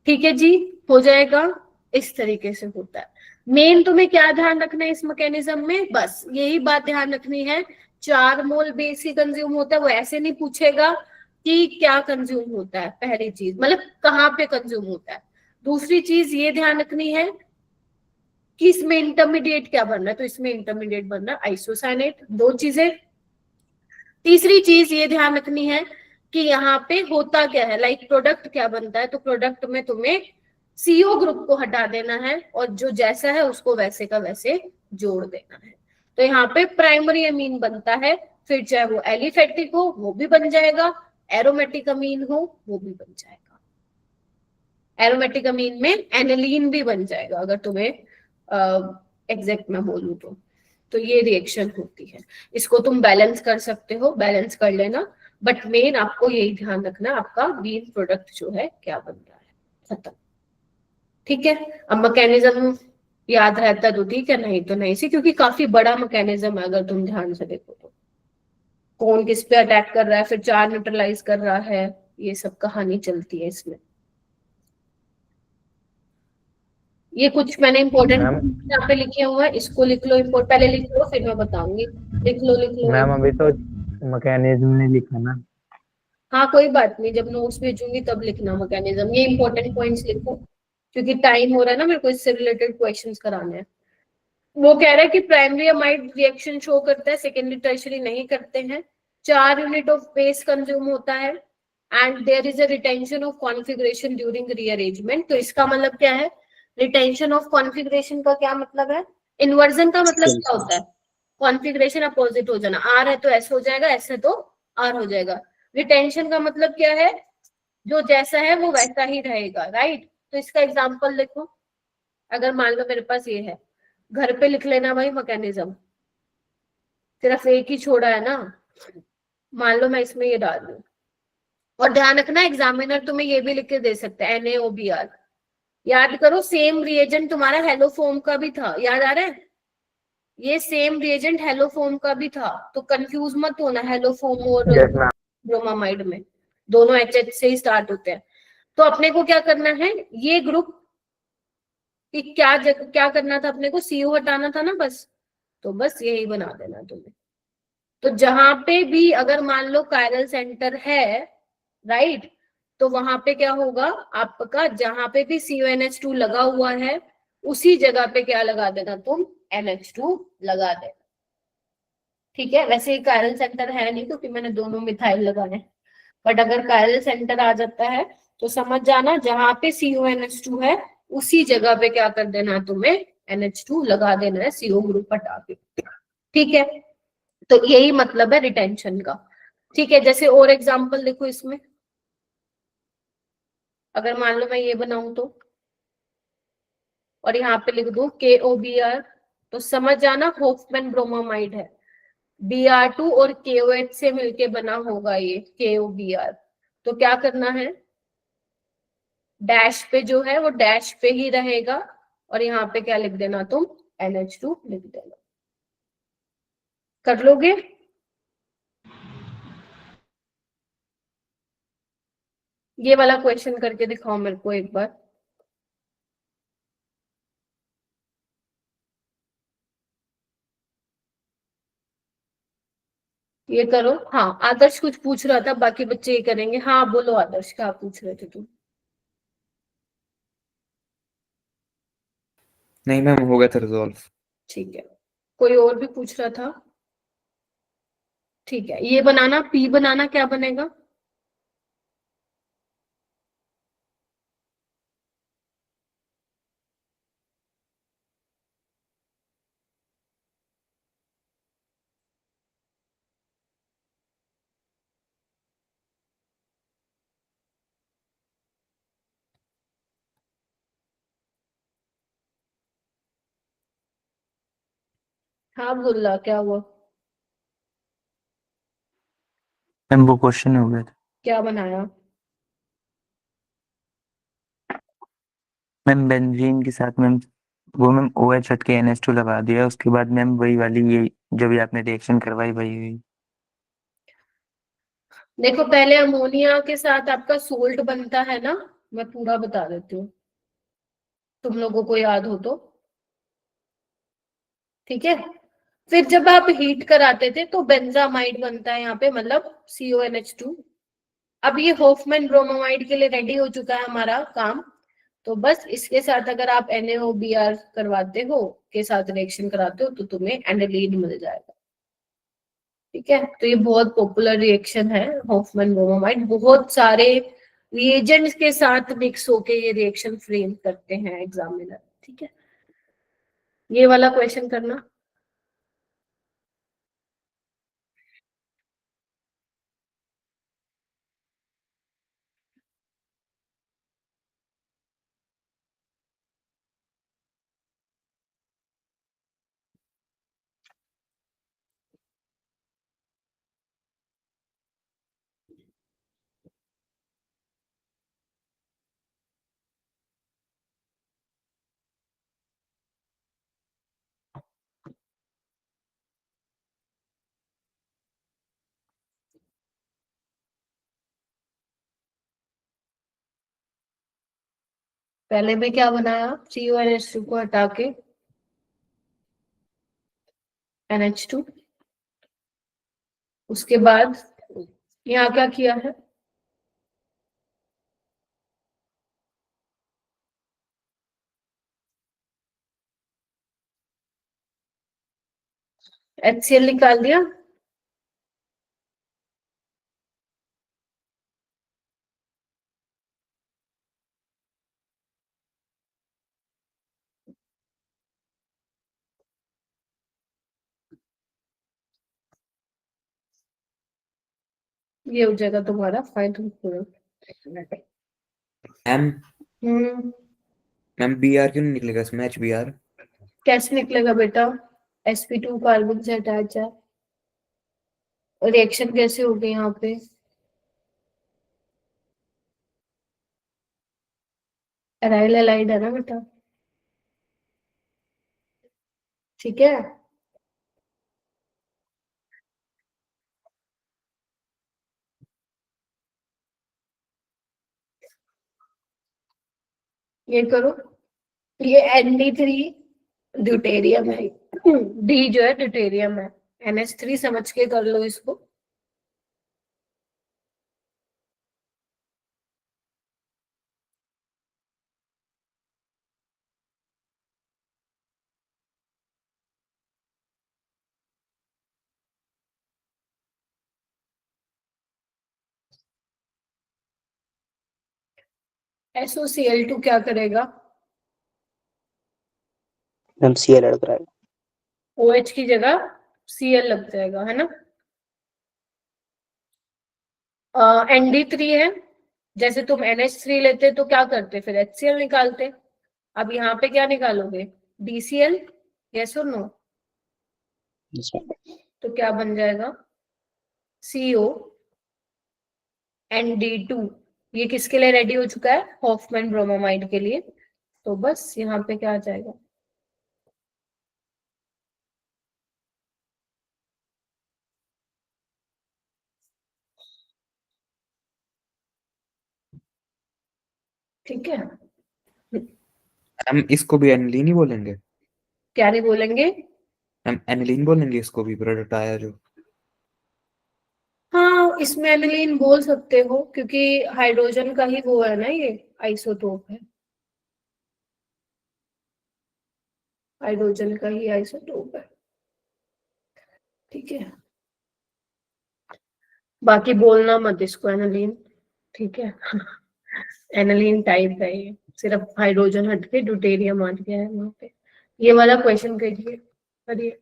S1: ठीक है जी, हो जाएगा। इस तरीके से होता है। मेन तुम्हें क्या ध्यान रखना है इस मैकेनिज्म में, बस यही बात ध्यान रखनी है, 4 मोल बेस ही कंज्यूम होता है। वो ऐसे नहीं पूछेगा कि क्या कंज्यूम होता है, पहली चीज मतलब कहाँ पे कंज्यूम होता है। दूसरी चीज ये ध्यान रखनी है कि इसमें इंटरमीडिएट क्या बन रहा है, तो इसमें इंटरमीडिएट बन रहा है आइसोसाइनेट, 2 चीजें। तीसरी चीज ये ध्यान रखनी है कि यहाँ पे होता क्या है, लाइक प्रोडक्ट क्या बनता है, तो प्रोडक्ट में तुम्हें CO ग्रुप को हटा देना है और जो जैसा है उसको वैसे का वैसे जोड़ देना है। तो यहाँ पे प्राइमरी अमीन बनता है, फिर चाहे वो एलिफेटिक हो वो भी बन जाएगा, एरोमेटिक अमीन हो वो भी बन जाएगा। एरोमेटिक अमीन में एनिलीन भी बन जाएगा अगर तुम्हें एग्जैक्ट मैं बोलूं तो ये रिएक्शन होती है। इसको तुम बैलेंस कर सकते हो, बैलेंस कर लेना, बट मेन आपको यही ध्यान रखना आपका बीन प्रोडक्ट जो है क्या बन रहा है, खत्म। ठीक है, अब मैकेनिज्म याद रहता तो ठीक है, नहीं तो नहीं सी, क्योंकि काफी बड़ा मैकेनिज्म है अगर तुम ध्यान से देखो तो। कौन किस पे अटैक कर रहा है, फिर चार न्यूट्रलाइज कर रहा है, ये सब कहानी चलती है इसमें। ये कुछ मैंने इम्पोर्टेंट यहाँ पे लिखे हुआ है, इसको लिख लो, पहले लिख लो फिर मैं बताऊंगी। लिख लो
S7: मैम अभी तो मैकेनिज्म नहीं लिखा ना।
S1: हाँ कोई बात नहीं, जब नोट्स भेजूंगी तब लिखना मैकेनिज्म। ये इंपॉर्टेंट पॉइंट्स लिखो क्योंकि टाइम हो रहा है ना, मेरे को इससे रिलेटेड क्वेश्चंस कराने हैं। वो कह रहा है कि प्राइमरी अमाइड रिएक्शन शो करता है, सेकेंडरी टर्शियरी नहीं करते हैं। 4 यूनिट ऑफ बेस कंज्यूम होता है and there is a retention of configuration during rearrangement. तो इसका मतलब क्या है, रिटेंशन ऑफ कॉन्फिगरेशन का क्या मतलब है, इन्वर्जन का मतलब क्या होता है, कॉन्फिगरेशन अपोजिट हो जाना, आर है तो एस हो जाएगा, एस है तो आर हो जाएगा। रिटेंशन का मतलब क्या है, जो जैसा है वो वैसा ही रहेगा, राइट। तो इसका एग्जांपल देखो, अगर मान लो मेरे पास ये है, घर पे लिख लेना भाई मैकेनिज्म, सिर्फ एक ही छोड़ा है ना, मान लो मैं इसमें ये डाल दूं, और ध्यान रखना एग्जामिनर तुम्हें ये भी लिख के दे सकता है NaOBr। याद करो सेम रिएजेंट तुम्हारा हेलोफोम का भी था, याद आ रहा है, ये सेम रिएजेंट हेलोफोम का भी था, तो कंफ्यूज मत होना हेलोफोम और ब्रोमामाइड में, दोनों HH से ही स्टार्ट होते हैं। तो अपने को क्या करना है, ये ग्रुप क्या करना था अपने को, CO हटाना था ना बस, तो बस यही बना देना तुम्हें। तो जहां पे भी अगर मान लो कायरल सेंटर है, राइट, तो वहां पे क्या होगा आपका, जहां पे भी CONH2 लगा हुआ है उसी जगह पे क्या लगा देना तुम, NH2 लगा देना। ठीक है, वैसे ही कायरल सेंटर है नहीं क्योंकि मैंने दोनों मिथाइल लगाए, बट अगर कायरल सेंटर आ जाता है तो समझ जाना जहां पे CONH2 है उसी जगह पे क्या कर देना है तुम्हें, NH2 लगा देना है, CO ग्रुप हटा के। ठीक है, तो यही मतलब है रिटेंशन का। ठीक है, जैसे और एग्जांपल देखो इसमें, अगर मान लो मैं ये बनाऊं तो, और यहाँ पे लिख दूं KOBr, तो समझ जाना होफमैन ब्रोमामाइड है, Br2 और KOH से मिलके बना होगा ये KOBr। तो क्या करना है, डैश पे जो है वो डैश पे ही रहेगा, और यहाँ पे क्या लिख देना तुम, NH2 लिख देना। कर लोगे, ये वाला क्वेश्चन करके दिखाओ मेरे को एक बार। ये करो, हाँ आदर्श कुछ पूछ रहा था, बाकी बच्चे ये करेंगे। हाँ बोलो आदर्श, क्या पूछ रहे थे तुम।
S5: नहीं मैम, हो गया था रिजॉल्व।
S1: ठीक है, कोई और भी पूछ रहा था। ठीक है, ये बनाना, P बनाना, क्या बनेगा, हाँ बोला, क्या हुआ,
S3: मैम वो क्वेश्चन हो गया था।
S1: क्या बनाया,
S3: मैम बेंजीन के साथ मैम वो मैम OH हट के NH2 लगा दिया, उसके बाद मैम वही वाली ये जब भी आपने रिएक्शन करवाई वही हुई।
S1: देखो पहले अमोनिया के साथ आपका सोल्ट बनता है ना, मैं पूरा बता देती हूँ तुम लोगों को याद हो तो। ठीक है, फिर जब आप हीट कराते थे तो बेंजामाइड बनता है यहाँ पे, मतलब CONH2। अब ये होफमैन ब्रोमामाइड के लिए रेडी हो चुका है हमारा काम, तो बस इसके साथ अगर आप NaOBr करवाते हो, के साथ रिएक्शन कराते हो, तो तुम्हें एनिलीन मिल जाएगा। ठीक है, तो ये बहुत पॉपुलर रिएक्शन है होफमैन ब्रोमामाइड, बहुत सारे रिएजेंट्स के साथ मिक्स होके ये रिएक्शन फ्रेम करते हैं एग्जामिनर। ठीक है, ये वाला क्वेश्चन करना। पहले में क्या बनाया, CuNH2 को हटा के NH2, उसके बाद यहाँ क्या किया है, HCl निकाल दिया, ये हो जाएगा तुम्हारा फाइनल प्रोडक्ट।
S5: मैम
S1: हम्म,
S5: मैम BR क्यों नहीं निकलेगा इसमें, HBr?
S1: कैसे निकलेगा बेटा, sp2 कार्बन से अटैच है, रिएक्शन कैसे होगी यहाँ पे, एराइल एलाइड है ना बेटा, ठीक है। ये करो, ये ND3 ड्यूटेरियम है, D जो है ड्यूटेरियम है, NH3 समझ के कर लो इसको। SOCl2 क्या करेगा,
S9: मैम Cl ऐड कराएगा।
S1: OH की जगह Cl लग जाएगा, है ना। ND3 है, जैसे तुम NH3 लेते तो क्या करते, फिर HCl निकालते, अब यहाँ पे क्या निकालोगे, DCl, यस और नो, तो क्या बन जाएगा, CO ND2, ये किसके लिए रेडी हो चुका है, हॉफमैन ब्रोमोमाइड के लिए, तो बस यहाँ पे क्या आ जाएगा, ठीक है।
S5: हम इसको भी एनिलीन ही बोलेंगे?
S1: क्या नहीं बोलेंगे,
S5: हम एनिलीन बोलेंगे इसको भी, प्रोडक्ट आया जो।
S1: हाँ इसमें एनिलीन बोल सकते हो, क्योंकि हाइड्रोजन का ही वो है ना, ये आइसोटोप है, हाइड्रोजन का ही आइसोटोप है, ठीक है। बाकी बोलना मत इसको एनिलीन, ठीक है। एनिलीन टाइप है ये, सिर्फ हाइड्रोजन हट के ड्यूटेरियम हट गया है वहां पे। ये वाला क्वेश्चन करिए, करिए,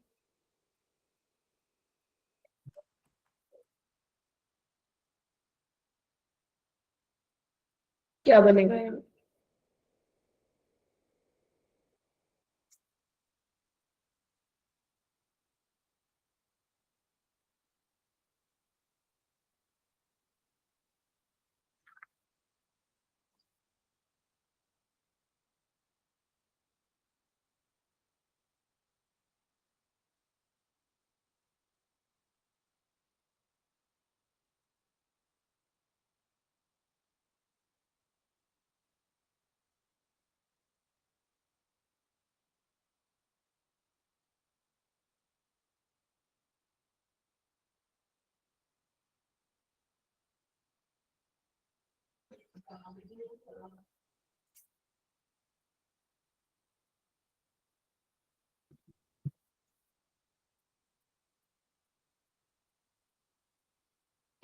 S1: क्या बनेगा यहाँ,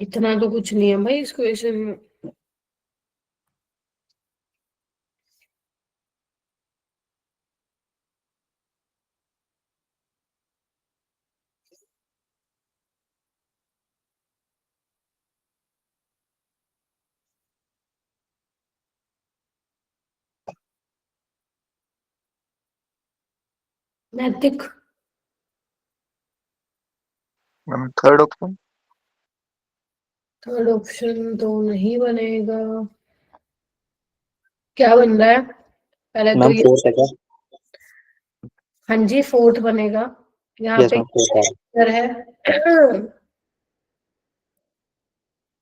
S1: इतना तो कुछ नहीं है भाई इस क्वेश्चन में। नैतिक,
S9: ma'am third option.
S1: Third option तो नहीं बनेगा, क्या बन रहा है पहले तो
S9: मैम
S1: ये,
S9: फोर्थ है क्या?
S1: हाँ जी फोर्थ बनेगा, यहाँ
S9: यस
S1: पे
S9: मैम फोर्थ है।
S1: आंसर है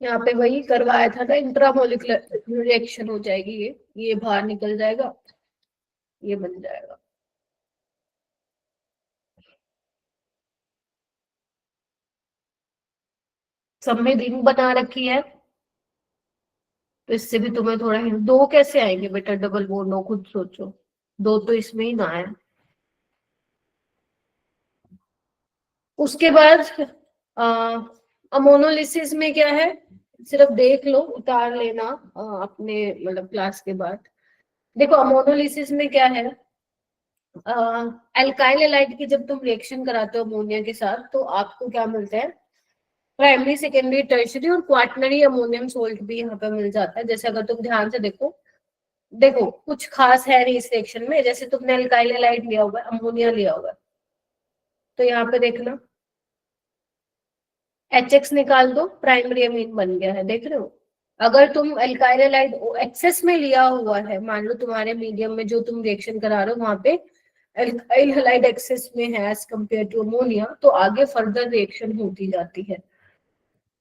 S1: यहाँ पे वही करवाया था ना, इंट्रामोलिकुलर रिएक्शन हो जाएगी, ये बाहर निकल जाएगा, ये बन जाएगा। सब में रिंग बना रखी है, तो इससे भी तुम्हें थोड़ा दो कैसे आएंगे बेटा, डबल बॉन्ड हो, खुद सोचो, दो तो इसमें ही ना आए। उसके बाद अमोनोलिसिस में क्या है, सिर्फ देख लो, उतार लेना अपने मतलब क्लास के बाद। देखो अमोनोलिसिस में क्या है, एल्काइल हैलाइड की जब तुम रिएक्शन कराते हो अमोनिया के साथ, तो आपको क्या मिलता है, प्राइमरी, सेकेंडरी, टर्शियरी और क्वाटरनरी अमोनियम सोल्ट भी यहाँ पे मिल जाता है। जैसे अगर तुम ध्यान से देखो कुछ खास है नहीं इस रिएक्शन में, जैसे तुमने एल्काइल हैलाइड लिया हुआ है, अमोनिया लिया हुआ है, तो यहाँ पे देखना HX निकाल दो, प्राइमरी अमीन बन गया है, देख रहे हो। अगर तुम एल्काइल हैलाइड एक्सेस में लिया हुआ है, मान लो तुम्हारे मीडियम में जो तुम रिएक्शन करा रहे हो वहां पे एल्काइल हैलाइड एक्सेस में है एज कम्पेयर टू अमोनिया, तो आगे फर्दर रिएक्शन होती जाती है।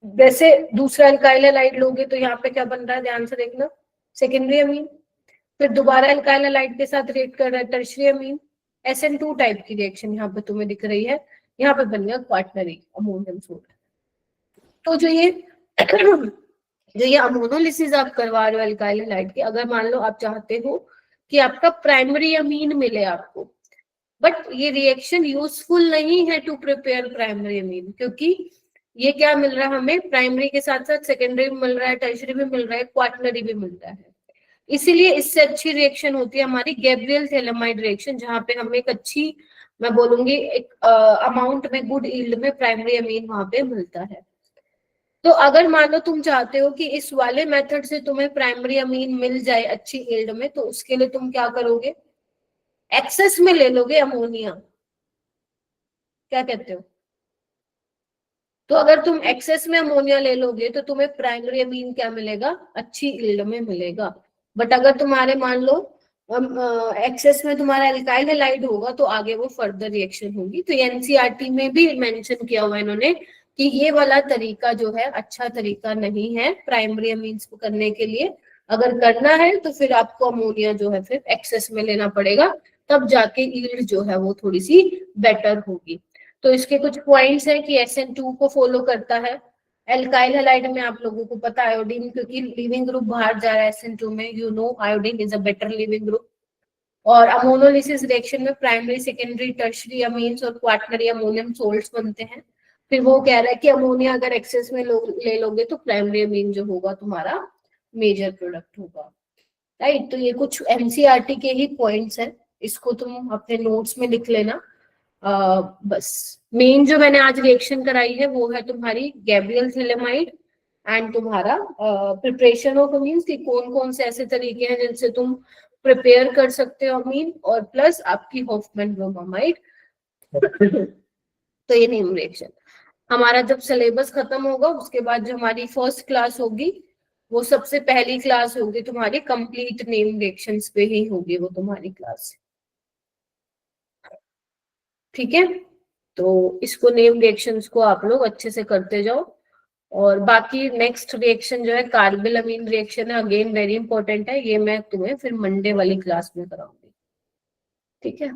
S1: वैसे दूसरा एल्काइल हैलाइड लोगे तो यहाँ पे क्या बन रहा है, ध्यान से देखना, सेकेंडरी अमीन, फिर दोबारा एल्काइल हैलाइड के साथ रिएक्ट कर रहा है टर्शियरी अमीन, SN2 टाइप की रिएक्शन यहाँ पे तुम्हें दिख रही है, यहाँ पे बन गया क्वाटरनरी अमोनियम सोल्ट। तो जो ये अमोनोलिसिस आप करवा रहे हो एल्काइल हैलाइड की, अगर मान लो आप चाहते हो कि आपका प्राइमरी अमीन मिले आपको, बट ये रिएक्शन यूजफुल नहीं है टू प्रिपेयर प्राइमरी अमीन, क्योंकि ये क्या मिल रहा है हमें, प्राइमरी के साथ साथ सेकेंडरी भी मिल रहा है, टर्शियरी भी मिल रहा है, क्वाटरनरी भी मिल रहा है। इसीलिए इससे अच्छी रिएक्शन होती है हमारी गैब्रियल थैलेमाइड रिएक्शन, जहां पे हमें एक अच्छी, मैं बोलूंगी एक अमाउंट में, गुड यील्ड में प्राइमरी अमीन वहां पे मिलता है। तो अगर मान लो तुम चाहते हो कि इस वाले मेथड से तुम्हें प्राइमरी अमीन मिल जाए अच्छी यील्ड में, तो उसके लिए तुम क्या करोगे, एक्सेस में ले लोगे अमोनिया, क्या कहते हो। तो अगर तुम एक्सेस में अमोनिया ले लोगे तो तुम्हें प्राइमरी अमीन क्या मिलेगा, अच्छी यील्ड में मिलेगा। बट अगर तुम्हारे मान लो एक्सेस में तुम्हारा एल्काइल हैलाइड होगा, तो आगे वो फर्दर रिएक्शन होगी। तो एनसीईआरटी में भी मेंशन किया हुआ है इन्होंने कि ये वाला तरीका जो है अच्छा तरीका नहीं है प्राइमरी अमीन्स को करने के लिए। अगर करना है तो फिर आपको अमोनिया जो है फिर एक्सेस में लेना पड़ेगा, तब जाके यील्ड जो है वो थोड़ी सी बेटर होगी। तो इसके कुछ पॉइंट्स हैं कि SN2 को फॉलो करता है। एल्काइल हैलाइड में आप लोगों को पता है आयोडीन, क्योंकि लिविंग ग्रुप बाहर जा रहा है SN2 में, you know iodine is a better leaving group. और अमोनोलिसिस रिएक्शन में प्राइमरी, सेकेंडरी, टर्शियरी अमीन्स और क्वाटरनरी अमोनियम सोल्ट्स बनते हैं। फिर वो कह रहा है कि अमोनिया अगर एक्सेस में ले लोगे तो प्राइमरी अमीन जो होगा तुम्हारा मेजर प्रोडक्ट होगा, राइट। तो ये कुछ एनसीईआरटी के ही पॉइंट्स हैं, इसको तुम अपने नोट्स में लिख लेना। बस मेन जो मैंने आज रिएक्शन कराई है वो है तुम्हारी गैब्रियल थैलेमाइड एंड तुम्हारा प्रिपरेशन ऑफ अमीन्स, कि कौन कौन से ऐसे तरीके हैं जिनसे तुम प्रिपेयर कर सकते हो अमीन, और प्लस आपकी हॉफमैन ब्रोमामाइड। तो ये नेम रिएक्शन हमारा जब सिलेबस खत्म होगा उसके बाद जो हमारी फर्स्ट क्लास होगी वो सबसे पहली क्लास होगी तुम्हारी कंप्लीट नेम रिएक्शंस पे ही होगी वो तुम्हारी क्लास, ठीक है। तो इसको नेम रिएक्शंस को आप लोग अच्छे से करते जाओ। और बाकी नेक्स्ट रिएक्शन जो है कार्बिल अमीन रिएक्शन है, अगेन वेरी इंपॉर्टेंट है, ये मैं तुम्हें फिर मंडे वाली क्लास में कराऊंगी, ठीक है।